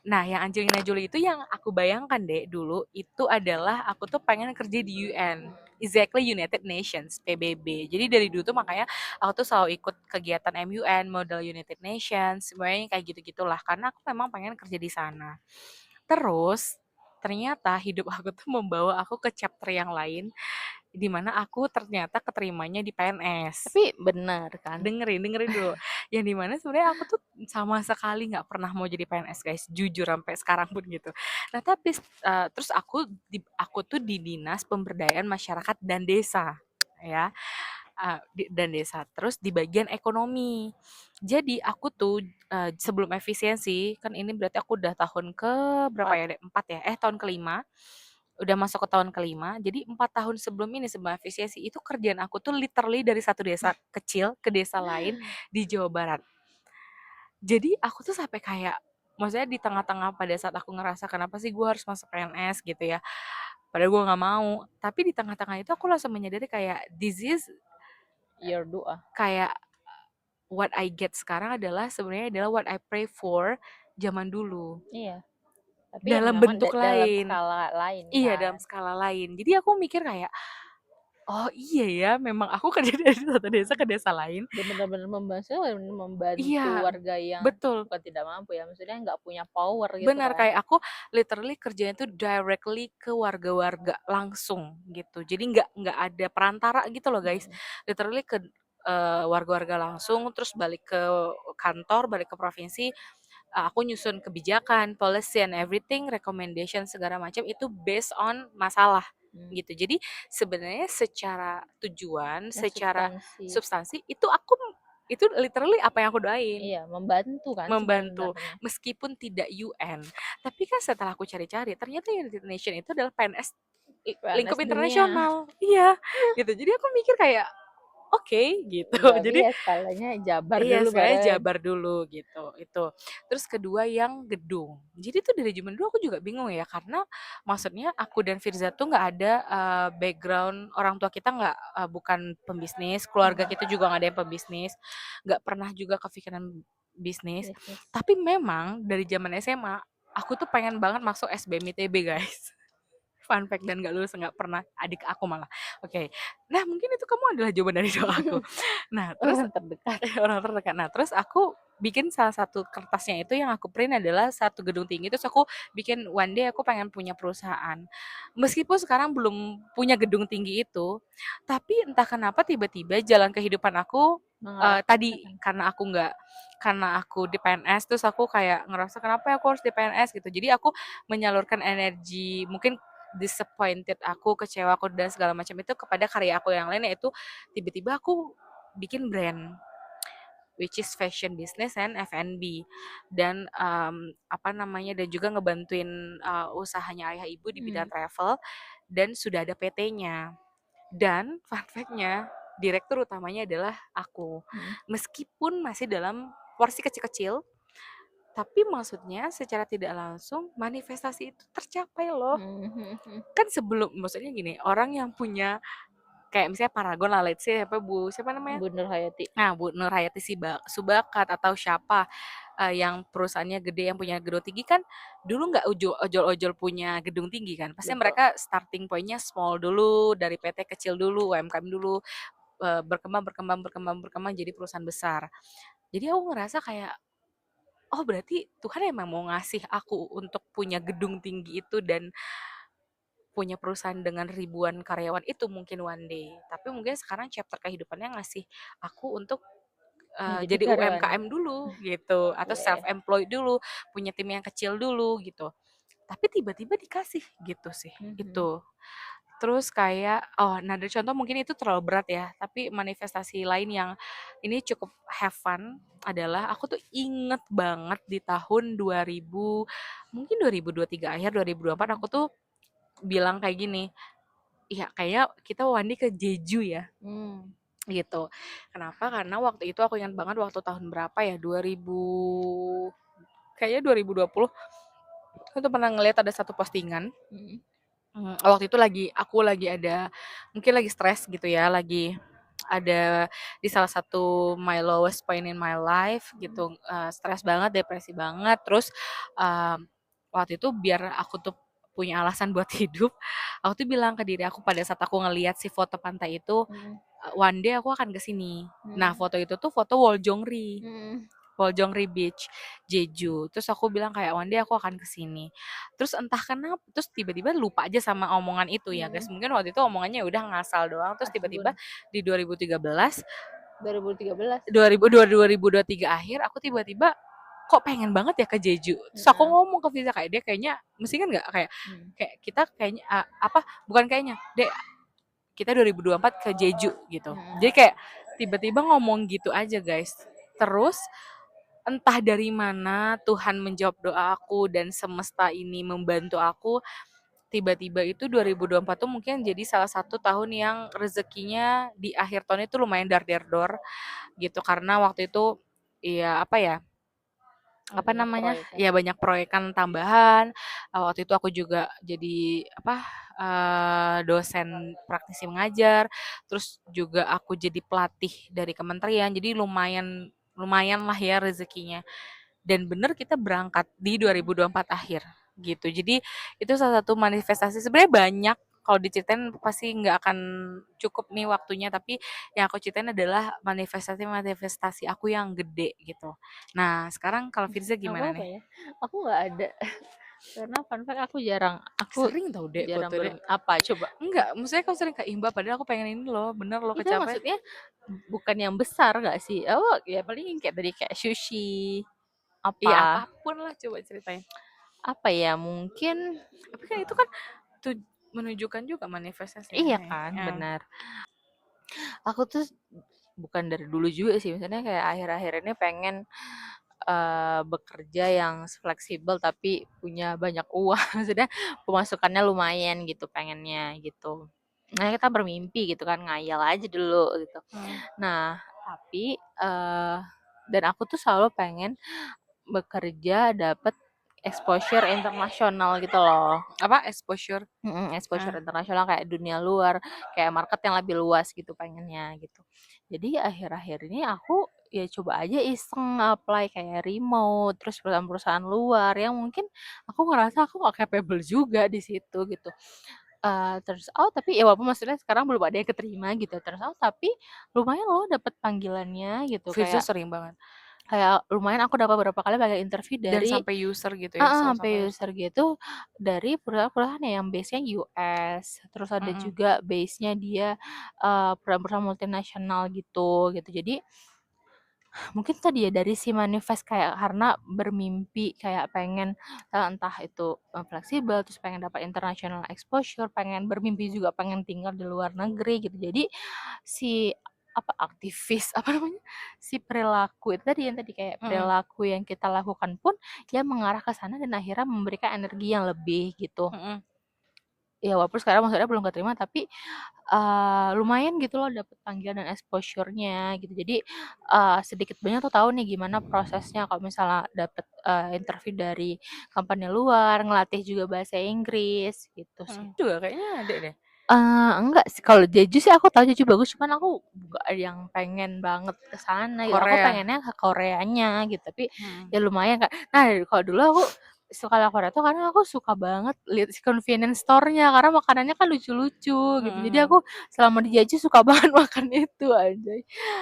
Nah, yang Angelina Jolie itu yang aku bayangkan deh dulu itu adalah aku tuh pengen kerja di UN. Exactly United Nations, PBB. Jadi dari dulu tuh makanya aku tuh selalu ikut kegiatan MUN, Model United Nations, semuanya kayak gitu-gitulah karena aku memang pengen kerja di sana. Terus ternyata hidup aku tuh membawa aku ke chapter yang lain di mana aku ternyata keterimanya di PNS. Tapi benar kan? Dengerin dulu. Yang dimana sebenarnya aku tuh sama sekali nggak pernah mau jadi PNS guys, jujur sampai sekarang pun gitu. Nah tapi terus aku tuh di dinas pemberdayaan masyarakat dan desa, ya. Dan desa. Terus di bagian ekonomi. Jadi aku tuh sebelum efisiensi, kan ini berarti aku udah tahun ke berapa ya? 4 ya? Tahun kelima. Udah masuk ke tahun kelima. Jadi 4 tahun sebelum ini sebelum efisiensi itu kerjaan aku tuh literally dari satu desa kecil ke desa lain di Jawa Barat. Jadi aku tuh sampai kayak maksudnya di tengah-tengah pada saat aku ngerasa kenapa sih gue harus masuk PNS gitu ya. Padahal gue nggak mau. Tapi di tengah-tengah itu aku langsung menyadari kayak this is Your doa. kayak what I get sekarang adalah sebenarnya adalah what I pray for zaman dulu. Iya. Tapi Dalam memang bentuk dalam lain. skala lain Iya, dalam kan. skala lain. Jadi aku mikir kayak, oh iya ya, memang aku kerja dari satu desa ke desa lain. Dan benar-benar membantu Iya, warga yang betul. bukan tidak mampu ya, maksudnya nggak punya power gitu Benar, kan. kayak aku literally kerjanya tuh directly ke warga-warga langsung gitu. Jadi nggak ada perantara gitu loh guys. Literally ke warga-warga langsung, terus balik ke kantor, balik ke provinsi, aku nyusun kebijakan, policy and everything, recommendation segala macam itu based on masalah gitu. Jadi sebenarnya secara tujuan, Ya, secara substansi. substansi itu literally apa yang aku doain. Iya, membantu kan Membantu sebenarnya. meskipun tidak UN. Tapi kan setelah aku cari-cari ternyata United Nation itu adalah PNS lingkup PNS dunia. internasional. Iya, gitu. Jadi aku mikir kayak oke, gitu. Berarti Jadi ya skalanya Jabar iya, dulu sebenarnya bareng. Jabar dulu gitu, itu. Terus kedua yang gedung. Jadi tuh dari zaman dulu aku juga bingung ya, karena maksudnya aku dan Firza tuh nggak ada background, orang tua kita nggak bukan pembisnis, keluarga kita juga nggak ada yang pembisnis, nggak pernah juga kepikiran bisnis. Tapi memang dari zaman SMA, aku tuh pengen banget masuk SBM ITB guys. Fun fact dan gak lulus nggak pernah, adik aku malah. Oke. Nah mungkin itu kamu adalah jawaban dari doa aku. Nah terus Orang terdekat. orang terdekat. Nah terus aku bikin salah satu kertasnya itu yang aku print adalah satu gedung tinggi, terus aku bikin one day aku pengen punya perusahaan. Meskipun sekarang belum punya gedung tinggi itu, tapi entah kenapa tiba-tiba jalan kehidupan aku tadi karena aku di PNS, terus aku kayak ngerasa kenapa ya aku harus di PNS gitu. Jadi aku menyalurkan energi mungkin disappointed aku, kecewa aku dan segala macam itu kepada karya aku yang lain, yaitu tiba-tiba aku bikin brand. which is fashion business and F&B. Dan dan juga ngebantuin usahanya ayah ibu di bidang travel, dan sudah ada PT-nya. Dan fun fact-nya, direktur utamanya adalah aku. Meskipun masih dalam porsi kecil-kecil, tapi maksudnya secara tidak langsung manifestasi itu tercapai loh. Kan maksudnya gini, orang yang punya kayak misalnya Paragon lah, let's say siapa namanya? Bu Nur Hayati. Nah, Bu Nur Hayati Subakat atau siapa yang perusahaannya gede, yang punya gedung tinggi kan dulu nggak ojol-ojol punya gedung tinggi kan. Pasti mereka starting point-nya small dulu, dari PT kecil dulu, UMKM dulu, berkembang jadi perusahaan besar. Jadi aku ngerasa kayak, oh berarti Tuhan emang mau ngasih aku untuk punya gedung tinggi itu dan punya perusahaan dengan ribuan karyawan itu mungkin one day. Tapi mungkin sekarang chapter kehidupannya ngasih aku untuk jadi UMKM dulu gitu, atau self-employed dulu, punya tim yang kecil dulu gitu. Tapi tiba-tiba dikasih gitu sih, itu. Terus kayak, dari contoh mungkin itu terlalu berat ya, tapi manifestasi lain yang ini cukup have fun adalah aku tuh inget banget di tahun 2023 akhir 2024 aku tuh bilang kayak gini, iya kayaknya kita wandi ke Jeju ya. Gitu. Kenapa? Karena waktu itu aku ingat banget waktu tahun berapa ya, kayaknya 2020 aku tuh pernah ngeliat ada satu postingan. Waktu itu aku lagi ada, mungkin lagi stres gitu ya, lagi ada di salah satu my lowest point in my life gitu, stres banget, depresi banget. Terus waktu itu biar aku tuh punya alasan buat hidup, aku tuh bilang ke diri aku pada saat aku ngeliat si foto pantai itu, one day aku akan kesini. Nah foto itu tuh foto Woljongri Beach, Jeju. Terus aku bilang kayak one day aku akan kesini. Terus entah kenapa, terus tiba-tiba lupa aja sama omongan itu ya guys. Mungkin waktu itu omongannya udah ngasal doang. Terus tiba-tiba di 2023 akhir, aku tiba-tiba kok pengen banget ya ke Jeju. Terus aku ngomong ke Visa kayak, dia kayaknya, mesti kan nggak kayak kita kayaknya bukan kayaknya, kita 2024 ke Jeju gitu. Jadi kayak tiba-tiba ngomong gitu aja guys. Terus entah dari mana Tuhan menjawab doa aku dan semesta ini membantu aku. Tiba-tiba itu 2024 tuh mungkin jadi salah satu tahun yang rezekinya di akhir tahun itu lumayan dar-der-dor gitu, karena waktu itu banyak proyekan tambahan. Waktu itu aku juga jadi dosen praktisi mengajar, terus juga aku jadi pelatih dari kementerian, jadi lumayan lah ya rezekinya. Dan bener kita berangkat di 2024 akhir gitu. Jadi itu salah satu manifestasi, sebenarnya banyak kalau diceritain pasti nggak akan cukup nih waktunya, tapi yang aku ceritain adalah manifestasi aku yang gede gitu. Nah sekarang kalau Firza gimana nih? Ya? Aku nggak ada. Karena fun fact aku sering tau deh jarang apa coba? Enggak, maksudnya kau sering ke Imba padahal aku pengen ini loh, bener loh Itu kecapai. maksudnya bukan yang besar gak sih? Oh ya paling kayak tadi kayak sushi apa? Iya apapun lah, coba ceritain. Apa ya, mungkin. Tapi kan itu kan menunjukkan juga manifestasi. Iya kan, benar. Aku tuh bukan dari dulu juga sih, misalnya kayak akhir-akhir ini pengen bekerja yang fleksibel tapi punya banyak uang, maksudnya pemasukannya lumayan gitu, pengennya gitu. Nah kita bermimpi gitu kan, ngayal aja dulu gitu. Nah tapi dan aku tuh selalu pengen bekerja dapet exposure internasional gitu loh. Apa exposure? Exposure internasional kayak dunia luar, kayak market yang lebih luas gitu pengennya gitu. Jadi akhir-akhir ini aku ya coba aja iseng apply kayak remote, terus perusahaan-perusahaan luar yang mungkin aku ngerasa aku gak capable juga di situ gitu. Terus tapi ya walaupun maksudnya sekarang belum ada yang keterima gitu, terus tapi lumayan loh dapet panggilannya gitu. Firza sering banget. Kayak lumayan aku dapat beberapa kali pakai interview dari dan sampai user gitu ya, sampai user gitu dari perusahaan-perusahaan yang base-nya US, terus ada juga base-nya dia perusahaan-perusahaan multinasional gitu. Jadi mungkin tadi ya dari si manifest kayak karena bermimpi kayak pengen entah itu fleksibel, terus pengen dapat international exposure, pengen bermimpi juga pengen tinggal di luar negeri gitu. Jadi si aktivis si perilaku itu tadi yang tadi kayak perilaku yang kita lakukan pun ya mengarah ke sana dan akhirnya memberikan energi yang lebih gitu. Ya walaupun sekarang maksudnya belum keterima tapi lumayan gitu loh dapet panggilan dan exposure-nya gitu. Jadi sedikit banyak tuh tahu nih gimana prosesnya kalau misalnya dapet interview dari company luar, ngelatih juga bahasa Inggris gitu sih. Juga kayaknya ada deh. Enggak sih, kalau Jeju sih aku tahu Jeju bagus, cuman aku nggak yang pengen banget ke sana gitu. Aku pengennya ke Koreanya gitu, tapi ya lumayan kan. Nah, kalau dulu aku suka ke Korea tuh karena aku suka banget lihat si convenience store-nya karena makanannya kan lucu-lucu gitu. Jadi aku selama di Jeju suka banget makan itu aja.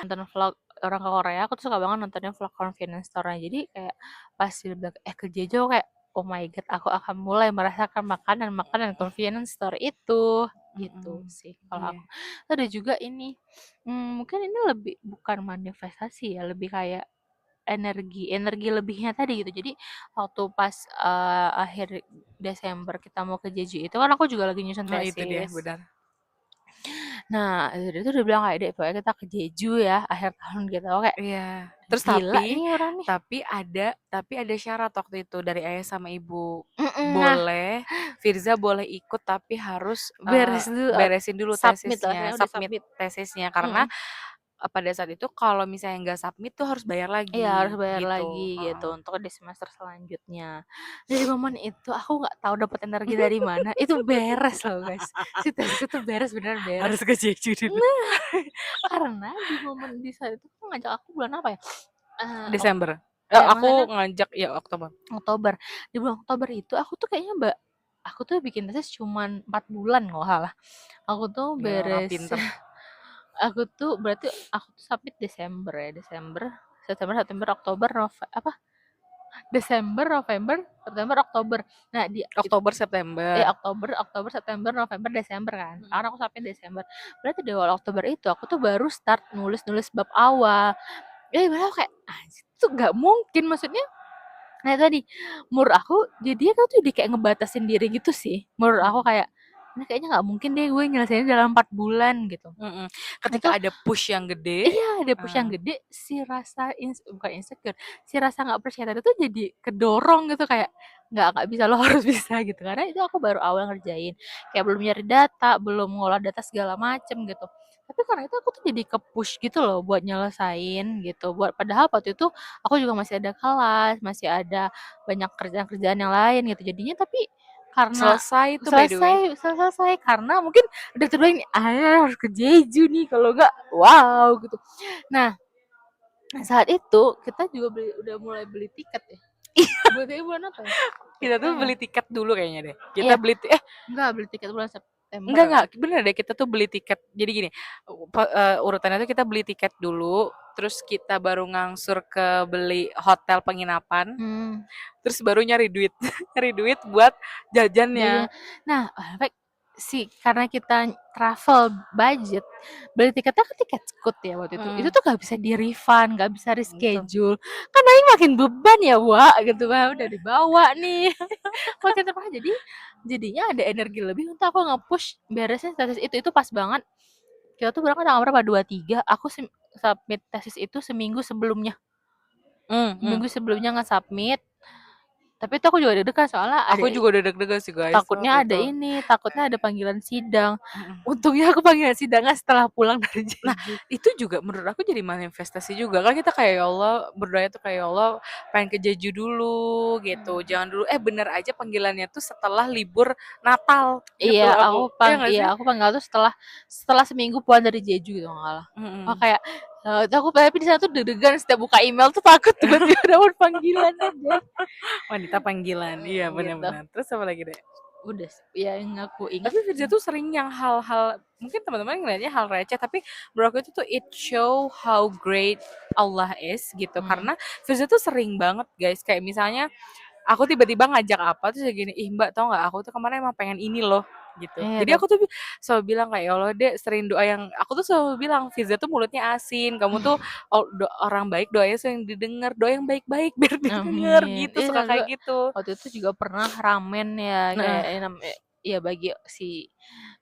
Nonton vlog orang ke Korea, aku tuh suka banget nontonnya vlog convenience store-nya. Jadi kayak pas dibilang ke Jeju kayak oh my god, aku akan mulai merasakan makanan convenience store itu gitu sih kalau aku. Ada juga ini mungkin ini lebih bukan manifestasi ya, lebih kayak energi lebihnya tadi gitu. Jadi waktu pas akhir Desember kita mau ke Jeju itu kan aku juga lagi nyusun tesis. Itu dia benar. Nah dia tuh udah bilang kayak deh pokoknya kita ke Jeju ya akhir tahun gitu. Kayak iya. Terus tapi ada syarat waktu itu dari ayah sama ibu. Boleh Firza boleh ikut tapi harus beresin dulu tesisnya, submit tesisnya karena pada saat itu kalau misalnya nggak submit tuh harus bayar lagi. Iya harus bayar lagi gitu untuk di semester selanjutnya. Dari momen itu aku nggak tahu dapat energi dari mana. Itu beres loh guys. Si tesis itu beres beneran beres. Harus ke Jeju dulu. Karena di momen di saat itu aku ngajak aku bulan apa ya? Desember. Aku ngajak ya Oktober. Di bulan Oktober itu aku tuh kayaknya aku tuh bikin tesis cuman 4 bulan nggak salah. Aku tuh beres. Aku tuh berarti aku tuh submit Desember ya. September, Oktober, Desember, November, September, Oktober. Nah, di Oktober, September. Oktober, September, November, Desember kan. Karena aku sampai Desember. Berarti di awal Oktober itu aku tuh baru start nulis bab awal. Malah kayak itu nggak mungkin maksudnya. Nah tadi menurut aku jadi aku tuh kayak ngebatasin diri gitu sih. Menurut aku kayak ini kayaknya nggak mungkin deh gue nyelesainnya dalam 4 bulan gitu. Ketika ada push yang gede. Iya, ada push yang gede, si rasa bukan insecure, si rasa nggak percaya diri itu jadi kedorong gitu kayak nggak bisa lo harus bisa gitu karena itu aku baru awal ngerjain kayak belum nyari data, belum ngolah data segala macem gitu. Tapi karena itu aku tuh jadi ke push gitu loh buat nyelesain gitu. Buat padahal waktu itu aku juga masih ada kelas, masih ada banyak kerjaan-kerjaan yang lain gitu. Jadinya tapi karena selesai karena mungkin udah terbilang harus ke Jeju nih kalau enggak wow gitu. Nah saat itu kita juga udah mulai beli tiket ya. Berarti bulan apa ya? Kita tuh beli tiket dulu kayaknya deh. Kita beli beli tiket bulan September. Enggak, bener deh kita tuh beli tiket. Jadi gini, urutannya tuh kita beli tiket dulu, terus kita baru ngangsur ke beli hotel penginapan, terus baru nyari duit, nyari duit buat jajannya. Nah, karena kita travel budget, beli tiketnya kan tiket Scoot ya waktu itu. Itu tuh gak bisa di refund, gak bisa reschedule. Kan Aing makin beban ya, Wak, gitu kan. Udah dibawa nih. Makin terpaksa jadinya ada energi lebih untuk aku nge-push beresnya tesis itu pas banget. Kita tuh berangkat tanggal berapa? 23. Aku submit tesis itu seminggu sebelumnya. Seminggu sebelumnya nge-submit. Tapi itu aku juga deg-degan soalnya aku juga udah deg-degan sih guys. Takutnya ada panggilan sidang. Untungnya aku panggilan sidangnya setelah pulang dari Jeju. Nah itu juga menurut aku jadi manifestasi juga kan kita kayak ya Allah berdoa tuh kayak ya Allah pengen ke Jeju dulu gitu. Jangan dulu bener aja panggilannya tuh setelah libur Natal. Iya, gitu, aku panggil tuh setelah seminggu pulang dari Jeju gitu malah. Kayak aku tapi di sana tuh deg-degan setiap buka email tuh takut tiba-tiba dapat panggilan aja. Wanita panggilan, iya benar-benar. Terus apa lagi deh? Udah ya yang aku ingat. Tapi Firza tuh sering yang hal-hal mungkin teman-teman ngeliatnya hal receh tapi menurut aku itu tuh it show how great Allah is gitu karena Firza tuh sering banget guys kayak misalnya aku tiba-tiba ngajak apa terus kayak gini Mbak tau nggak aku tuh kemarin emang pengen ini loh gitu. Jadi aku tuh selalu bilang kayak ya Allah dek sering doa yang aku tuh selalu bilang Firza tuh mulutnya asin kamu tuh orang baik doanya sering didengar doa yang baik-baik biar didengar gitu suka kayak gitu. Waktu itu juga pernah ramen ya kayak ya bagi si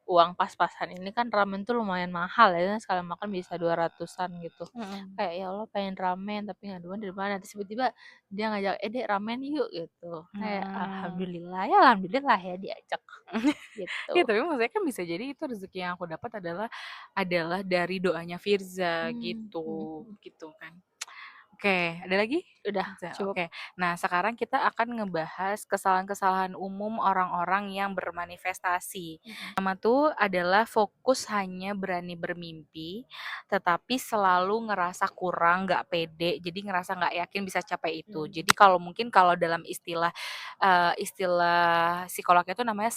uang pas-pasan ini kan ramen tuh lumayan mahal ya, sekali makan bisa 200-an gitu. Kayak ya Allah pengen ramen tapi nggak duluan dari mana, terus tiba-tiba dia ngajak dek ramen yuk gitu, kayak alhamdulillah ya diajak gitu. Ya tapi maksudnya kan bisa jadi itu rezeki yang aku dapat adalah dari doanya Firza gitu gitu kan. Oke, ada lagi? Udah, cukup. Oke. Nah, sekarang kita akan ngebahas kesalahan-kesalahan umum orang-orang yang bermanifestasi. Pertama tuh adalah fokus hanya berani bermimpi, tetapi selalu ngerasa kurang, nggak pede, jadi ngerasa nggak yakin bisa capai itu. Jadi kalau mungkin kalau dalam istilah psikolognya itu namanya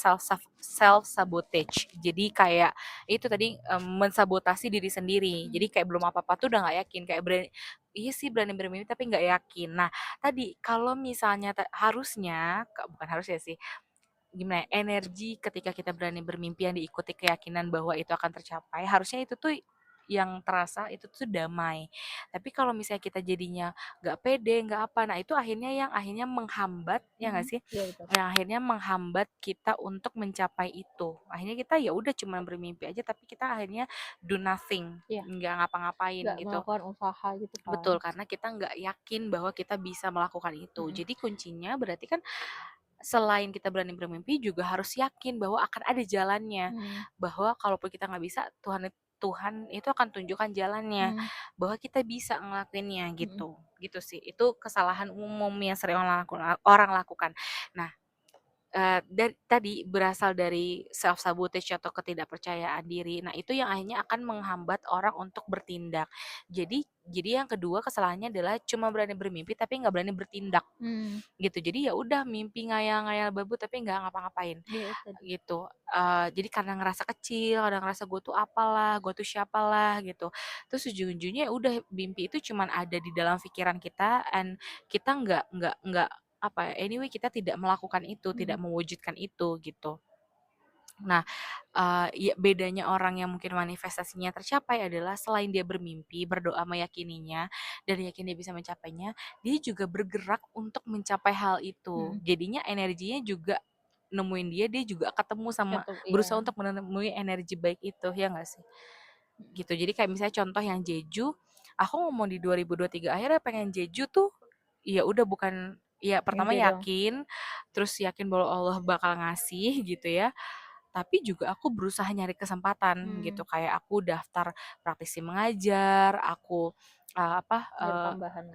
self sabotage. Jadi kayak itu tadi mensabotasi diri sendiri. Jadi kayak belum apa-apa tuh udah nggak yakin, kayak iya sih berani bermimpi tapi nggak yakin. Nah, tadi kalau misalnya harusnya, bukan harusnya sih, gimana ya, energi ketika kita berani bermimpi yang diikuti keyakinan bahwa itu akan tercapai, harusnya itu tuh yang terasa itu tuh damai. Tapi kalau misalnya kita jadinya nggak pede, nggak apa, nah itu akhirnya menghambat, ya nggak sih? Iya, betul. Yang akhirnya menghambat kita untuk mencapai itu. Akhirnya kita ya udah cuma bermimpi aja, tapi kita akhirnya do nothing, Iya. nggak ngapa-ngapain Nggak gitu. melakukan usaha gitu kan. Betul, karena kita nggak yakin bahwa kita bisa melakukan itu. Jadi kuncinya berarti kan selain kita berani bermimpi juga harus yakin bahwa akan ada jalannya. Bahwa kalaupun kita nggak bisa, Tuhan itu akan tunjukkan jalannya. Bahwa kita bisa ngelakuinnya gitu. Gitu sih. Itu kesalahan umum yang sering orang lakukan. Nah, tadi berasal dari self sabotage atau ketidakpercayaan diri. Nah, itu yang akhirnya akan menghambat orang untuk bertindak. Jadi yang kedua kesalahannya adalah cuma berani bermimpi tapi nggak berani bertindak. Gitu. Jadi ya udah mimpi ngayal-ngayal babu tapi nggak ngapa-ngapain. Gitu. Jadi karena ngerasa kecil, kadang ngerasa gue tuh apalah, gue tuh siapalah gitu. Terus ujung-ujungnya ya udah mimpi itu cuman ada di dalam pikiran kita, and kita nggak anyway kita tidak melakukan itu, tidak mewujudkan itu gitu. Nah, ya bedanya orang yang mungkin manifestasinya tercapai adalah selain dia bermimpi, berdoa meyakininya, dan yakin dia bisa mencapainya, dia juga bergerak untuk mencapai hal itu. Jadinya energinya juga nemuin dia juga ketemu sama berusaha untuk menemui energi baik itu, ya nggak sih? Gitu. Jadi kayak misalnya contoh yang Jeju, aku ngomong di 2023 akhirnya pengen Jeju tuh, ya udah bukan, ya pertama yakin, terus yakin bahwa Allah bakal ngasih gitu ya. Tapi juga aku berusaha nyari kesempatan gitu, kayak aku daftar praktisi mengajar, aku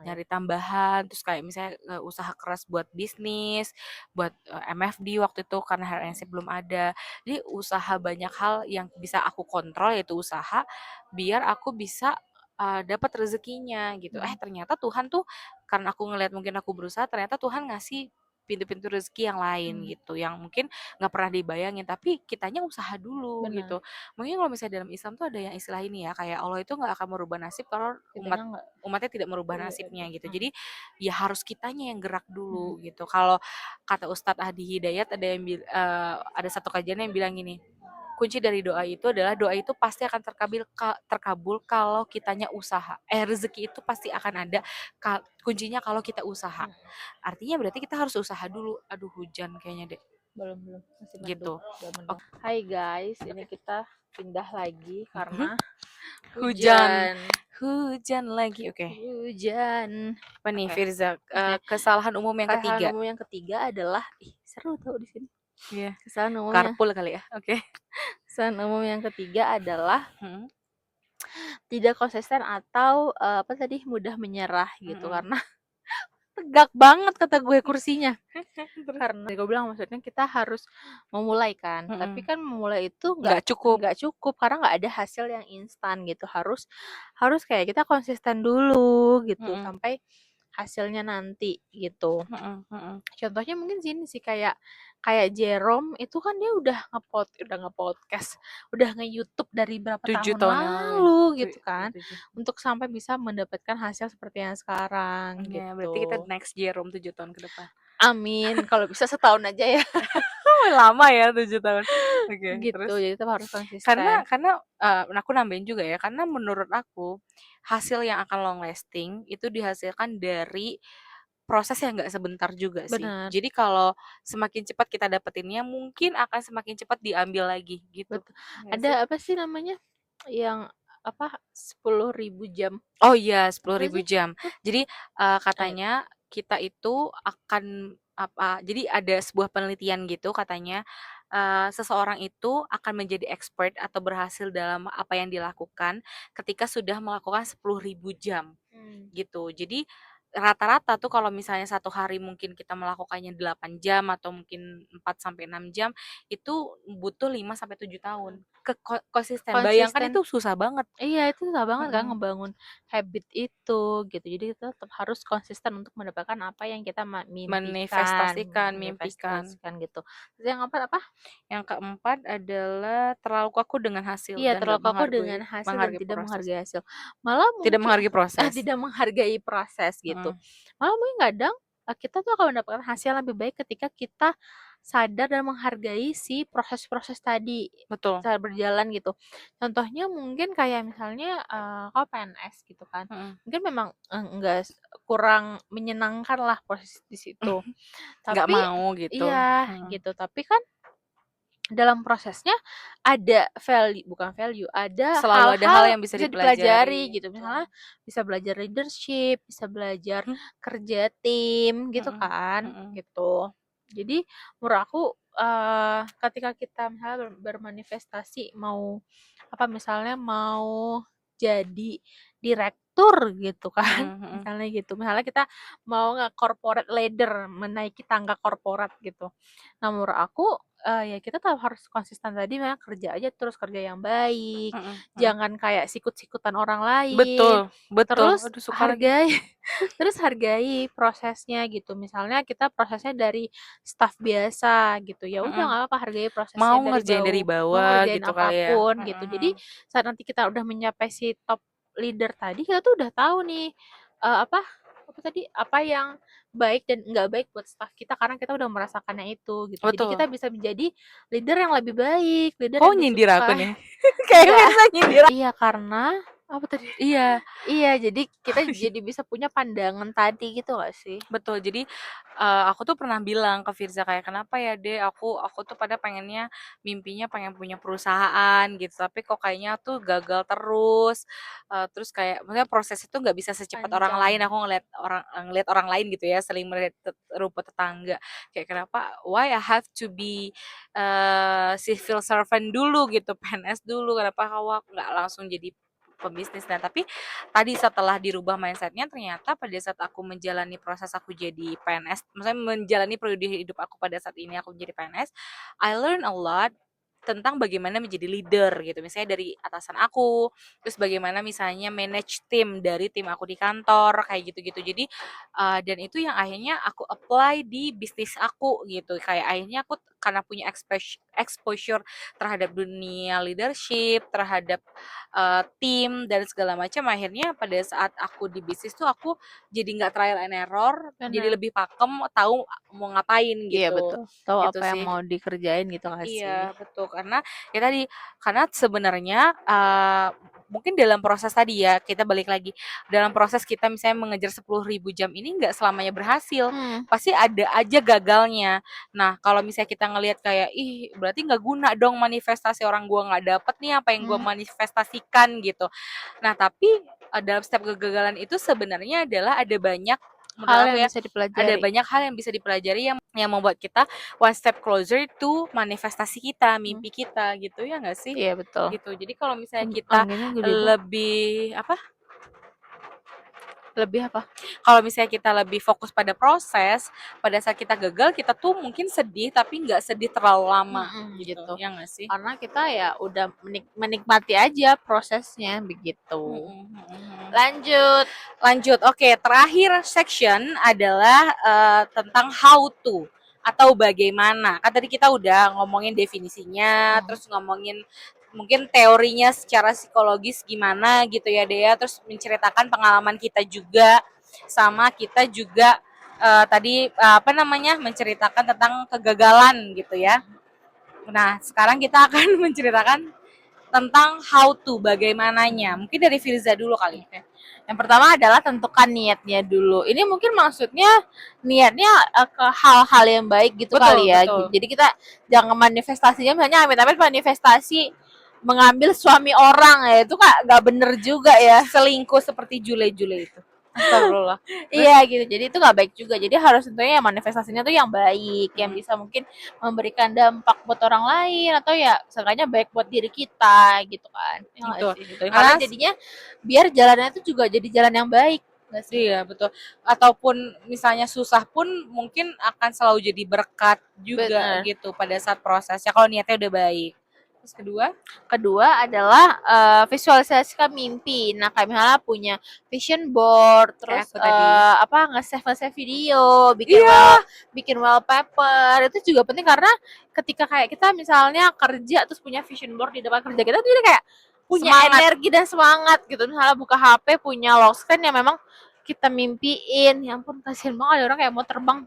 nyari tambahan, terus kayak misalnya usaha keras buat bisnis, buat MFD waktu itu karena HRNC belum ada. Jadi usaha banyak hal yang bisa aku kontrol, yaitu usaha, biar aku bisa dapat rezekinya gitu. Ternyata Tuhan tuh, karena aku ngelihat mungkin aku berusaha, ternyata Tuhan ngasih pintu-pintu rezeki yang lain gitu, yang mungkin nggak pernah dibayangin, tapi kitanya usaha dulu gitu. Mungkin kalau misalnya dalam Islam tuh ada yang istilah ini ya, kayak Allah itu nggak akan merubah nasib kalau umatnya tidak merubah nasibnya gitu. Jadi ya harus kitanya yang gerak dulu gitu. Kalau kata Ustadz Hadi Hidayat, ada satu kajian yang bilang gini, kunci dari doa itu adalah doa itu pasti akan terkabul kalau kitanya usaha. Rezeki itu pasti akan ada, kuncinya kalau kita usaha. Artinya berarti kita harus usaha dulu. Aduh, hujan kayaknya deh. Belum masih mendung. Gitu. Hai guys, ini kita pindah lagi karena hujan lagi. Oke. Hujan. Apa nih, Firza? Kesalahan umum yang ketiga. Kesalahan umum yang ketiga adalah seru tau di sini. Iya. Kesalahan umum Carpool kali ya. Oke. Kesalahan umum yang ketiga adalah tidak konsisten atau mudah menyerah gitu, karena tegak banget kata gue kursinya. Karena gue bilang maksudnya kita harus memulai kan, tapi kan memulai itu nggak cukup karena nggak ada hasil yang instan gitu. Harus kayak kita konsisten dulu gitu sampai hasilnya nanti gitu. Contohnya mungkin sini sih, kayak Jerome itu kan dia udah nge-podcast, udah nge-YouTube dari berapa tahun lalu gitu kan, untuk sampai bisa mendapatkan hasil seperti yang sekarang gitu. Berarti kita next Jerome 7 tahun ke depan. Amin, kalau bisa setahun aja ya. Lama ya 7 tahun. Oke, gitu, terus jadi tetap harus konsisten. Karena aku nambahin juga ya, karena menurut aku hasil yang akan long lasting itu dihasilkan dari proses yang nggak sebentar juga sih. Benar. Jadi kalau semakin cepat kita dapetinnya, mungkin akan semakin cepat diambil lagi gitu. Betul. Ya Ada sih? apa sih namanya, yang apa, 10.000 jam, Oh iya, apa 10.000 sih? jam. Jadi, Eh, katanya kita itu akan jadi ada sebuah penelitian gitu katanya, seseorang itu akan menjadi expert atau berhasil dalam apa yang dilakukan ketika sudah melakukan 10.000 jam. Gitu. Jadi rata-rata tuh kalau misalnya satu hari mungkin kita melakukannya 8 jam atau mungkin 4 sampai 6 jam, itu butuh 5 sampai 7 tahun. Konsisten. Bayangkan Konsisten. itu susah banget. Iya, itu susah banget kan Mhm. ngebangun habit itu gitu. Jadi kita tetap harus konsisten untuk mendapatkan apa yang kita mimpikan, Manifestasikan, mimpikan. manifestasikan gitu. Terus yang keempat apa? Yang keempat adalah terlalu kaku dengan hasil Iya, dan terlalu nggak kaku dengan hasil dan menghargai tidak proses. menghargai hasil. Malah Tidak mungkin menghargai proses. tidak menghargai proses gitu. Mhm. Malah mungkin kadang kita tuh akan mendapatkan hasil yang lebih baik ketika kita sadar dan menghargai si proses-proses tadi Betul. saat berjalan gitu. Contohnya mungkin kayak misalnya kau PNS gitu kan. Mhm. Mungkin memang enggak kurang menyenangkan lah proses di situ. Nggak Tapi mau gitu. iya Mhm. gitu. Tapi kan dalam prosesnya ada bukan value, ada Selalu ada hal hal yang bisa bisa dipelajari dipelajari. gitu. Betul. Misalnya bisa belajar leadership, bisa belajar Mhm. kerja tim gitu Mhm. kan, Mhm. gitu. Jadi menurut aku ketika kita misalnya bermanifestasi mau apa misalnya mau jadi direktur gitu kan, Mhm. Mhm. misalnya gitu. Misalnya kita mau nge-corporate ladder, menaiki tangga korporat gitu. Nah, menurut aku ya kita tetap harus konsisten tadi memang kerja aja terus kerja yang baik, Mhm. Mhm. jangan kayak sikut-sikutan orang lain, Betul, betul. terus Aduh suka lagi. hargai prosesnya gitu. Misalnya kita prosesnya dari staff biasa gitu, ya udah Mhm. nggak apa hargai Mau prosesnya dari ngerjain dari mau bawah ngerjain gitu kali ya? apapun gitu. Jadi Mhm. saat nanti kita udah mencapai si top leader tadi, kita tuh udah tahu nih apa apa tadi apa yang baik dan nggak baik buat staff kita karena kita udah merasakannya itu gitu. Jadi Betul. kita bisa menjadi leader yang lebih baik, leader Kok yang nyindir aku disukai. nih? Kayak Enggak. Mirza nyindir. Iya, karena apa tadi? Iya. Iya, jadi kita jadi bisa punya pandangan tadi gitu gak sih? Betul. Jadi, aku tuh pernah bilang ke Firza kayak, "Kenapa ya, Dek, aku tuh pada pengennya mimpinya pengen punya perusahaan gitu, tapi kok kayaknya tuh gagal terus." Terus kayak maksudnya proses itu nggak bisa secepat orang Panjang. lain, aku ngelihat orang lain gitu ya, saling melihat rumput tetangga. Kayak kenapa why I have to be, civil servant dulu gitu, PNS dulu, kenapa aku nggak langsung jadi pebisnis. Nah, tapi tadi setelah dirubah mindsetnya ternyata pada saat aku menjalani proses aku jadi PNS, maksudnya menjalani periode hidup aku pada saat ini aku menjadi PNS, I learn a lot tentang bagaimana menjadi leader gitu, misalnya dari atasan aku, terus bagaimana misalnya manage tim dari tim aku di kantor kayak gitu-gitu. Jadi dan itu yang akhirnya aku apply di bisnis aku gitu, kayak akhirnya aku karena punya exposure terhadap dunia leadership, terhadap tim dan segala macam, akhirnya pada saat aku di bisnis tuh aku jadi nggak trial and error, jadi Benar. lebih pakem, tahu mau ngapain Iya gitu. betul. Tahu Gitu apa yang sih. mau dikerjain gitu gak sih? Iya, betul. Karena ya tadi, karena sebenarnya mungkin dalam proses tadi ya, kita balik lagi, dalam proses kita misalnya mengejar 10.000 jam ini nggak selamanya berhasil, Hmm. pasti ada aja gagalnya. Nah, kalau misalnya kita ngelihat kayak, ih berarti nggak guna dong manifestasi orang gua nggak dapet nih apa yang gua Hmm. manifestasikan gitu. Nah, tapi dalam setiap kegagalan itu sebenarnya adalah ada banyak, menurut Hal aku yang ya, bisa ada dipelajari. banyak hal yang bisa dipelajari yang membuat kita one step closer to manifestasi kita, Hmm. mimpi kita gitu ya nggak sih? Iya betul. Gitu. Jadi kalau misalnya kita Anginnya gede banget. lebih apa? Lebih apa? Kalau misalnya kita lebih fokus pada proses, pada saat kita gagal kita tuh mungkin sedih tapi nggak sedih terlalu lama gitu. Gitu. Ya nggak sih? Karena kita ya udah menikmati aja prosesnya begitu. Mm-mm, mm-mm. Lanjut. Lanjut, oke, terakhir section adalah tentang how to atau bagaimana. Kan tadi kita udah ngomongin definisinya, terus ngomongin mungkin teorinya secara psikologis gimana gitu ya Dea, terus menceritakan pengalaman kita juga, sama kita juga tadi apa namanya menceritakan tentang kegagalan gitu ya. Nah, sekarang kita akan menceritakan tentang how to, bagaimananya. Mungkin dari Firza dulu kali. Yang pertama adalah tentukan niatnya dulu. Ini mungkin maksudnya niatnya ke hal-hal yang baik gitu kali ya. Betul. Jadi kita jangan manifestasinya misalnya amit-amit manifestasi mengambil suami orang ya, itu gak bener juga ya. Selingkuh seperti Jule-Jule itu. Astagfirullah. Iya gitu, jadi itu gak baik juga. Jadi harus tentunya manifestasinya tuh yang baik, yang bisa mungkin memberikan dampak buat orang lain, atau ya seenggaknya baik buat diri kita gitu kan. Gitu. Karena jadinya biar jalannya itu juga jadi jalan yang baik. Iya betul. Ataupun misalnya susah pun mungkin akan selalu jadi berkat juga gitu pada saat prosesnya kalau niatnya udah baik. Terus kedua adalah visualisasikan mimpi. Nah, kayak misalnya punya vision board, terus nge-save video, bikin wallpaper. Itu juga penting karena ketika kayak kita misalnya kerja terus punya vision board di depan kerja kita tuh jadi kayak punya energi dan semangat gitu. Misalnya buka HP punya lock screen yang memang kita mimpiin, ya ampun kasihan banget ada orang kayak mau terbang.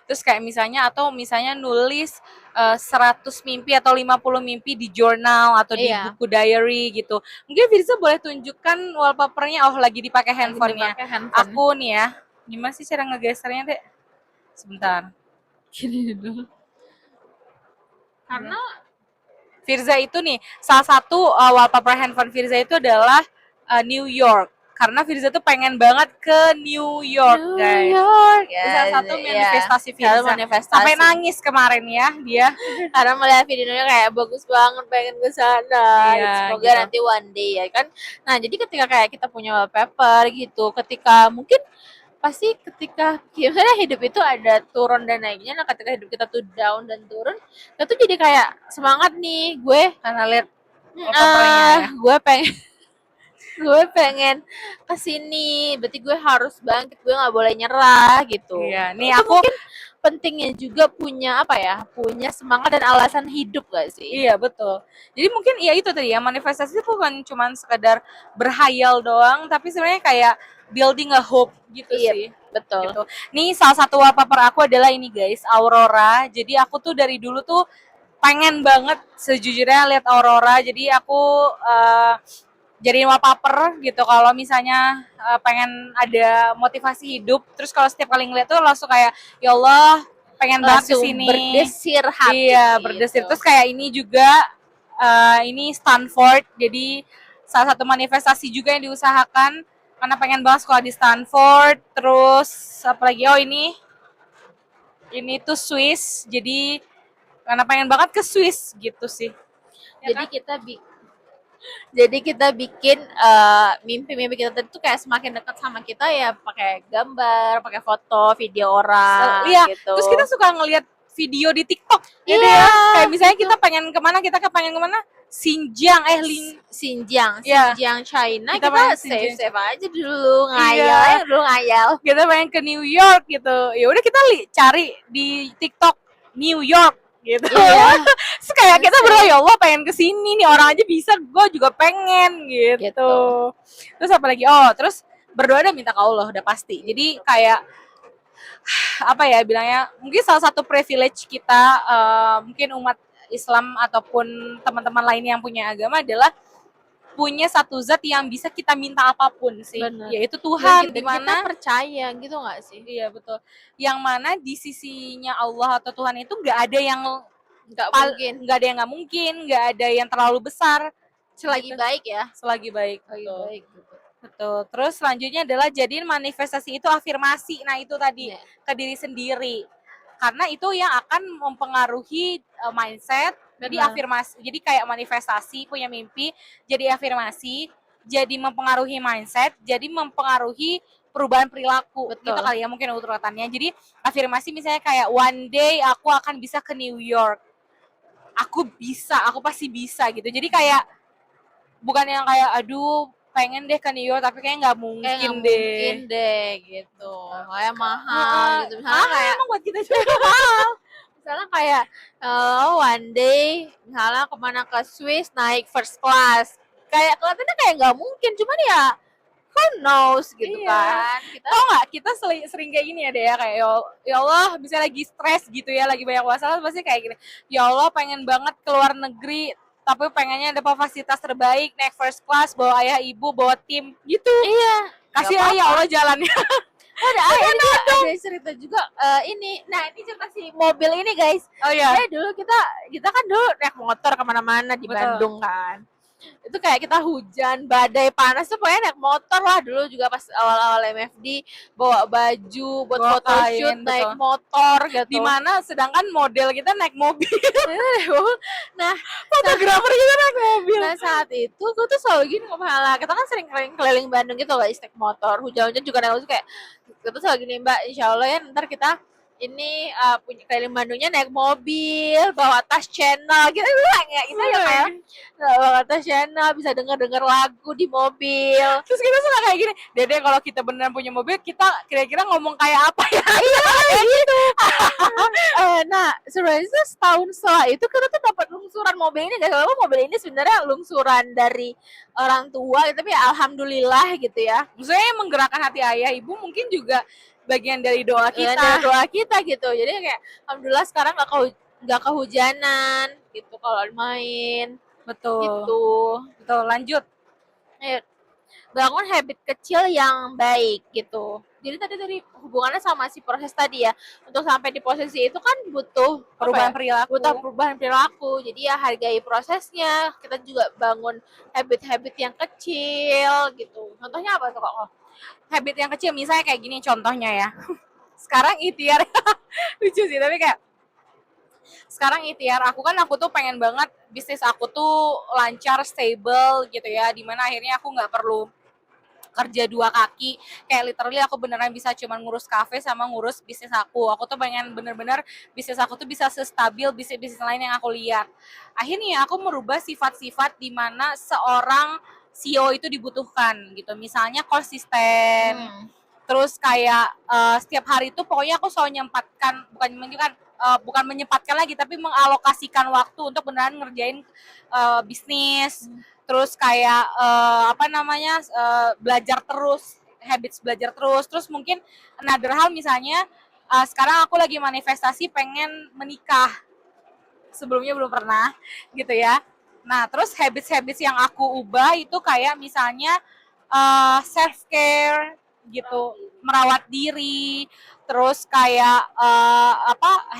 Terus kayak misalnya nulis 100 mimpi atau 50 mimpi di jurnal atau di buku diary gitu. Mungkin Firza boleh tunjukkan wallpapernya. Oh, lagi dipakai handphonenya. Aku nih ya, gimana sih cara ngegesernya, Dek? Sebentar. Gini dulu. Karena Firza itu nih, salah satu wallpaper handphone Firza itu adalah New York. Karena Firza tuh pengen banget ke New York, guys. Salah satu manifestasi Firza. Sampai nangis kemarin ya dia. Karena melihat videonya kayak bagus banget, pengen ke sana. Semoga gitu. Nanti one day ya kan. Nah, jadi ketika kayak kita punya wallpaper gitu, ketika mungkin pasti ketika gimana hidup itu ada turun dan naiknya. Nah, ketika hidup kita tuh down dan turun, kita tuh jadi kayak semangat nih gue karena lihat gue pengen kesini, berarti gue harus bangkit, gue nggak boleh nyerah gitu. Iya, nih aku mungkin pentingnya juga punya punya semangat dan alasan hidup gak sih? Iya betul. Jadi mungkin ya itu tadi ya, manifestasi itu bukan cuma sekedar berhayal doang, tapi sebenarnya kayak building a hope gitu sih. Betul. Gitu. Nih salah satu wallpaper aku adalah ini guys, Aurora. Jadi aku tuh dari dulu tuh pengen banget sejujurnya lihat Aurora. Jadi aku jadiin wallpaper gitu kalau misalnya pengen ada motivasi hidup. Terus kalau setiap kali ngeliat tuh langsung kayak ya Allah pengen banget kesini, berdesir hati. Iya berdesir. Terus kayak ini juga ini Stanford, jadi salah satu manifestasi juga yang diusahakan karena pengen banget sekolah di Stanford. Terus apalagi ini tuh Swiss, jadi karena pengen banget ke Swiss gitu sih. Jadi kita bikin mimpi-mimpi kita tuh kayak semakin dekat sama kita ya pakai gambar, pakai foto, video orang gitu. Terus kita suka ngelihat video di TikTok gitu ya. Kayak misalnya kita pengen kemana, Xinjiang, China, kita save aja dulu, ngayal. Kita pengen ke New York gitu. Ya udah kita cari di TikTok New York gitu. Terus kayak kita berdoa ya Allah pengen kesini nih, orang aja bisa, gue juga pengen gitu. Terus apalagi terus berdoa dan minta ke Allah udah pasti. Jadi kayak apa ya bilangnya, mungkin salah satu privilege kita mungkin umat Islam ataupun teman-teman lain yang punya agama adalah punya satu zat yang bisa kita minta apapun sih. Bener. Yaitu Tuhan, di mana kita percaya gitu nggak sih? Iya betul. Yang mana di sisinya Allah atau Tuhan itu nggak ada yang nggak mungkin, nggak ada yang terlalu besar. Selagi baik ya. Selagi baik. Betul. Terus selanjutnya adalah jadiin manifestasi itu afirmasi. Nah itu tadi ke diri sendiri. Karena itu yang akan mempengaruhi mindset. Jadi afirmasi, jadi kayak manifestasi, punya mimpi, jadi afirmasi, jadi mempengaruhi mindset, jadi mempengaruhi perubahan perilaku. Gitu kali ya mungkin urutannya. Jadi afirmasi misalnya kayak one day aku akan bisa ke New York. Aku pasti bisa gitu. Jadi kayak bukan yang kayak aduh pengen deh ke New York tapi kayak nggak mungkin deh gitu. Kayak mahal gitu. Misalnya kayak emang buat kita juga mahal. Misalnya kayak one day misalnya kemana ke Swiss naik first class. Kayak kelihatannya kayak nggak mungkin, cuman ya who knows gitu kan. Tahu nggak, kita sering kayak gini ya deh ya, kayak ya Allah bisa lagi stres gitu ya, lagi banyak masalah pasti kayak gini. Ya Allah pengen banget keluar negeri tapi pengennya dapat fasilitas terbaik, naik first class, bawa ayah ibu, bawa tim gitu. Iya, kasih ayah Allah jalannya. Ada ini ada cerita juga ini. Nah, ini cerita si mobil ini, guys. Oh iya. Ya, dulu kita kan dulu naik motor kemana-mana di Bandung kan. Itu kayak kita hujan, badai, panas tuh pokoknya naik motor lah dulu juga pas awal-awal MFD, bawa baju buat photoshoot naik motor gitu. Dimana sedangkan model kita naik mobil. Nah, fotografer kita naik mobil. Nah, saat itu gue tuh selalu gini malah kita kan sering keliling Bandung gitu guys, naik motor, hujan-hujan juga naik kayak kita tuh selalu gini, Mbak, insya Allah ya ntar kita ini punya keliling Bandungnya naik mobil, bawa tas channel gitu bilang ya, itu ya kayak bawa tas channel, bisa denger lagu di mobil. Terus kita suka kayak gini, Dede kalau kita beneran punya mobil, kita kira-kira ngomong kayak apa ya? Iya gitu. Nah, sebenarnya setahun setelah itu kita tuh dapat lungsuran mobil ini, guys. Walaupun mobil ini sebenarnya lungsuran dari orang tua, tapi ya alhamdulillah gitu ya. Maksudnya menggerakkan hati ayah ibu mungkin juga bagian dari doa kita. Dari doa kita gitu. Jadi kayak alhamdulillah sekarang nggak kehujanan gitu kalau main. Betul. Gitu. Betul, lanjut. Bangun habit kecil yang baik gitu. Jadi tadi hubungannya sama si proses tadi ya. Untuk sampai di posisi itu kan butuh perubahan perilaku. Butuh perubahan perilaku. Jadi ya hargai prosesnya. Kita juga bangun habit-habit yang kecil gitu. Contohnya apa tuh kok? Habit yang kecil misalnya kayak gini contohnya ya. Sekarang ikhtiar lucu sih tapi kayak sekarang ikhtiar aku tuh pengen banget bisnis aku tuh lancar, stable gitu ya, dimana akhirnya aku nggak perlu kerja dua kaki, kayak literally aku beneran bisa cuman ngurus kafe sama ngurus bisnis aku tuh pengen bener-bener bisnis aku tuh bisa sestabil bisnis lain yang aku lihat. Akhirnya aku merubah sifat-sifat di mana seorang CEO itu dibutuhkan gitu, misalnya konsisten, terus kayak setiap hari itu pokoknya aku selalu menyempatkan, bukan menyempatkan lagi tapi mengalokasikan waktu untuk beneran ngerjain bisnis. Terus kayak belajar terus, habits belajar terus mungkin another hal misalnya sekarang aku lagi manifestasi pengen menikah, sebelumnya belum pernah gitu ya. Nah terus habits yang aku ubah itu kayak misalnya self care gitu, merawat diri, terus kayak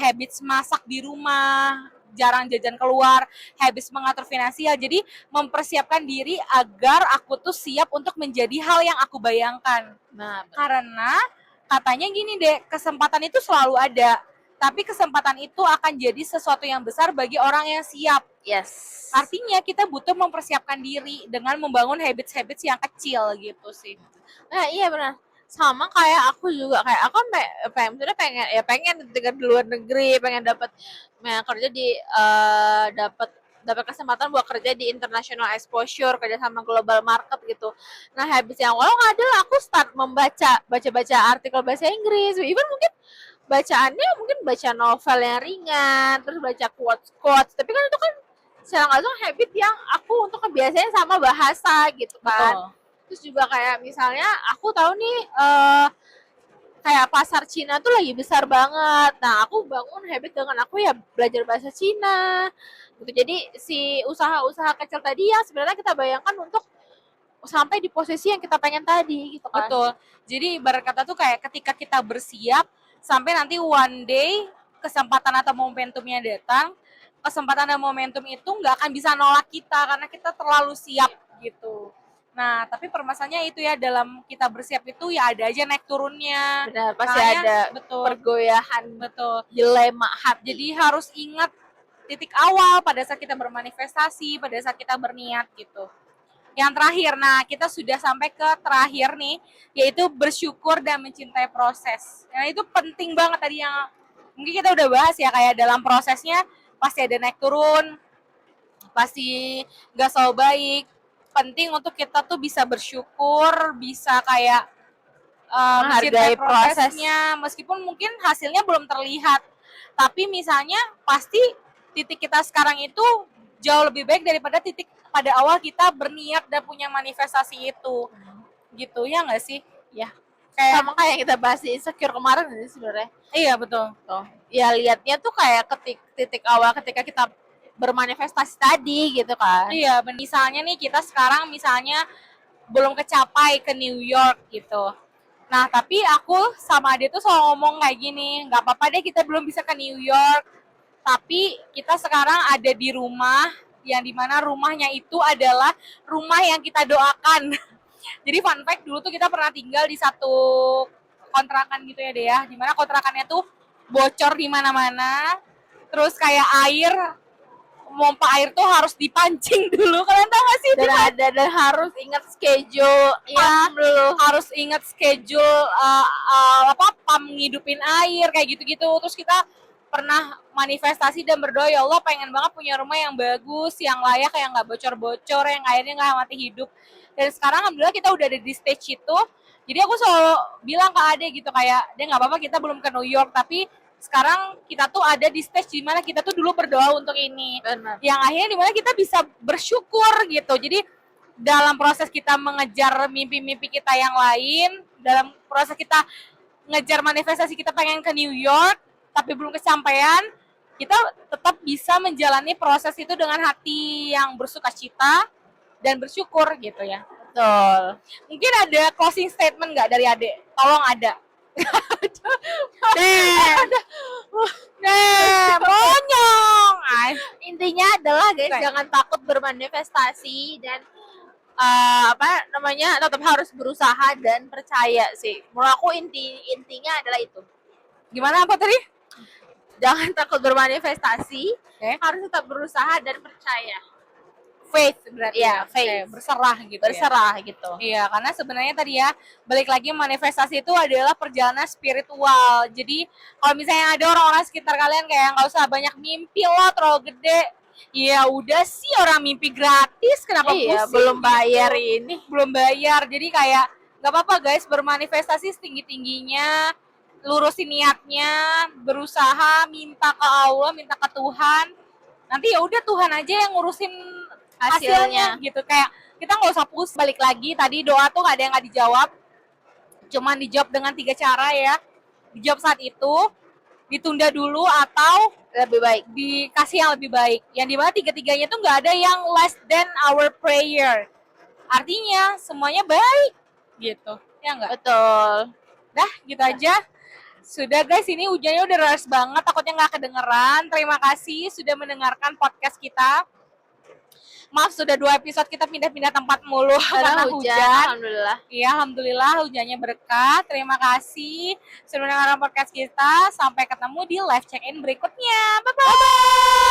habits masak di rumah, jarang jajan keluar, habis mengatur finansial. Jadi mempersiapkan diri agar aku tuh siap untuk menjadi hal yang aku bayangkan. Nah, karena katanya gini deh, kesempatan itu selalu ada, tapi kesempatan itu akan jadi sesuatu yang besar bagi orang yang siap. Yes. Artinya kita butuh mempersiapkan diri dengan membangun habits-habits yang kecil gitu sih. Nah, iya benar. Sama kayak aku juga, kayak aku pengen tinggal di luar negeri, pengen dapat kerja di dapat kesempatan buat kerja di international exposure, kerja sama global market gitu. Nah, habis yang awal adalah aku start baca artikel bahasa Inggris, even mungkin bacaannya mungkin baca novel yang ringan, terus baca quotes, tapi kan itu kan secara langsung habit yang aku untuk kebiasaan sama bahasa gitu kan. Betul. Terus juga kayak misalnya aku tahu nih kayak pasar Cina tuh lagi besar banget. Nah, aku bangun habit dengan aku ya belajar bahasa Cina. Gitu. Jadi si usaha-usaha kecil tadi yang sebenarnya kita bayangkan untuk sampai di posisi yang kita pengen tadi gitu kan. Betul. Jadi ibarat kata tuh kayak ketika kita bersiap sampai nanti one day kesempatan atau momentumnya datang, kesempatan dan momentum itu nggak akan bisa nolak kita karena kita terlalu siap gitu. Nah, tapi permasalahannya itu ya, dalam kita bersiap itu ya ada aja naik turunnya. Benar, pasti ada pergoyahan, betul. Dilema hati. Jadi harus ingat titik awal pada saat kita bermanifestasi, pada saat kita berniat gitu. Yang terakhir, nah kita sudah sampai ke terakhir nih, yaitu bersyukur dan mencintai proses. Nah itu penting banget tadi yang mungkin kita udah bahas ya, kayak dalam prosesnya pasti ada naik turun, pasti gak selalu baik. Penting untuk kita tuh bisa bersyukur, bisa kayak mencintai prosesnya, meskipun mungkin hasilnya belum terlihat. Tapi misalnya pasti titik kita sekarang itu jauh lebih baik daripada titik pada awal kita berniat dan punya manifestasi itu. Gitu ya nggak sih? Ya. Kayak sama kayak kita bahas di Insecure kemarin sebenarnya. Iya betul. Ya lihatnya tuh kayak titik awal ketika kita bermanifestasi tadi gitu kan. Iya, misalnya nih kita sekarang belum kecapai ke New York gitu. Nah, tapi aku sama Ade tuh selalu ngomong kayak gini, nggak apa-apa deh kita belum bisa ke New York, tapi kita sekarang ada di rumah, yang dimana rumahnya itu adalah rumah yang kita doakan. Jadi fun fact, dulu tuh kita pernah tinggal di satu kontrakan gitu ya deh ya, dimana kontrakannya tuh bocor di mana-mana, terus kayak pompa air tuh harus dipancing dulu, kalian tahu gak sih? Dan harus ingat schedule ya dulu, harus ingat schedule pump ngidupin air kayak gitu-gitu. Terus kita pernah manifestasi dan berdoa, ya Allah pengen banget punya rumah yang bagus, yang layak, yang nggak bocor-bocor, yang airnya nggak mati hidup. Dan sekarang alhamdulillah kita udah ada di stage itu. Jadi aku selalu bilang ke Ade gitu, kayak dia nggak apa-apa kita belum ke New York, tapi sekarang kita tuh ada di stage dimana kita tuh dulu berdoa untuk ini. Benar. Yang akhirnya dimana kita bisa bersyukur gitu. Jadi dalam proses kita mengejar mimpi-mimpi kita yang lain, dalam proses kita ngejar manifestasi kita pengen ke New York tapi belum kesampaian, kita tetap bisa menjalani proses itu dengan hati yang bersukacita dan bersyukur gitu ya. Betul. Mungkin ada closing statement nggak dari Ade? Tolong ada. Monyong. Intinya adalah guys, jangan takut bermanifestasi dan tetap harus berusaha dan percaya sih. Menurut aku intinya adalah itu. Gimana apa tadi? Jangan takut bermanifestasi, harus tetap berusaha dan percaya. Faith berarti ya, faith. Berserah gitu. Gitu. Iya, karena sebenarnya tadi ya, balik lagi manifestasi itu adalah perjalanan spiritual. Jadi kalau misalnya ada orang-orang sekitar kalian kayak nggak usah banyak mimpi loh, terlalu gede. Ya udah sih, orang mimpi gratis, kenapa pusing? Belum bayar ini. Belum bayar, jadi kayak nggak apa-apa guys, bermanifestasi setinggi-tingginya, lurusin niatnya, berusaha, minta ke Allah, minta ke Tuhan. Nanti ya udah Tuhan aja yang ngurusin hasilnya gitu. Kayak kita nggak usah pusing. Balik lagi tadi doa tuh nggak ada yang nggak dijawab, cuman dijawab dengan 3 cara ya. Dijawab saat itu, ditunda dulu, atau lebih baik dikasih yang lebih baik. Yang dimana 3-tiganya tuh nggak ada yang less than our prayer. Artinya semuanya baik gitu ya nggak? Betul. Dah gitu aja. Sudah guys, ini hujannya udah deras banget, takutnya nggak kedengeran. Terima kasih sudah mendengarkan podcast kita. Maaf sudah 2 episode kita pindah-pindah tempat mulu karena hujan. Alhamdulillah. Iya, alhamdulillah hujannya berkah. Terima kasih sudah mendengarkan podcast kita. Sampai ketemu di live check-in berikutnya. Bye-bye.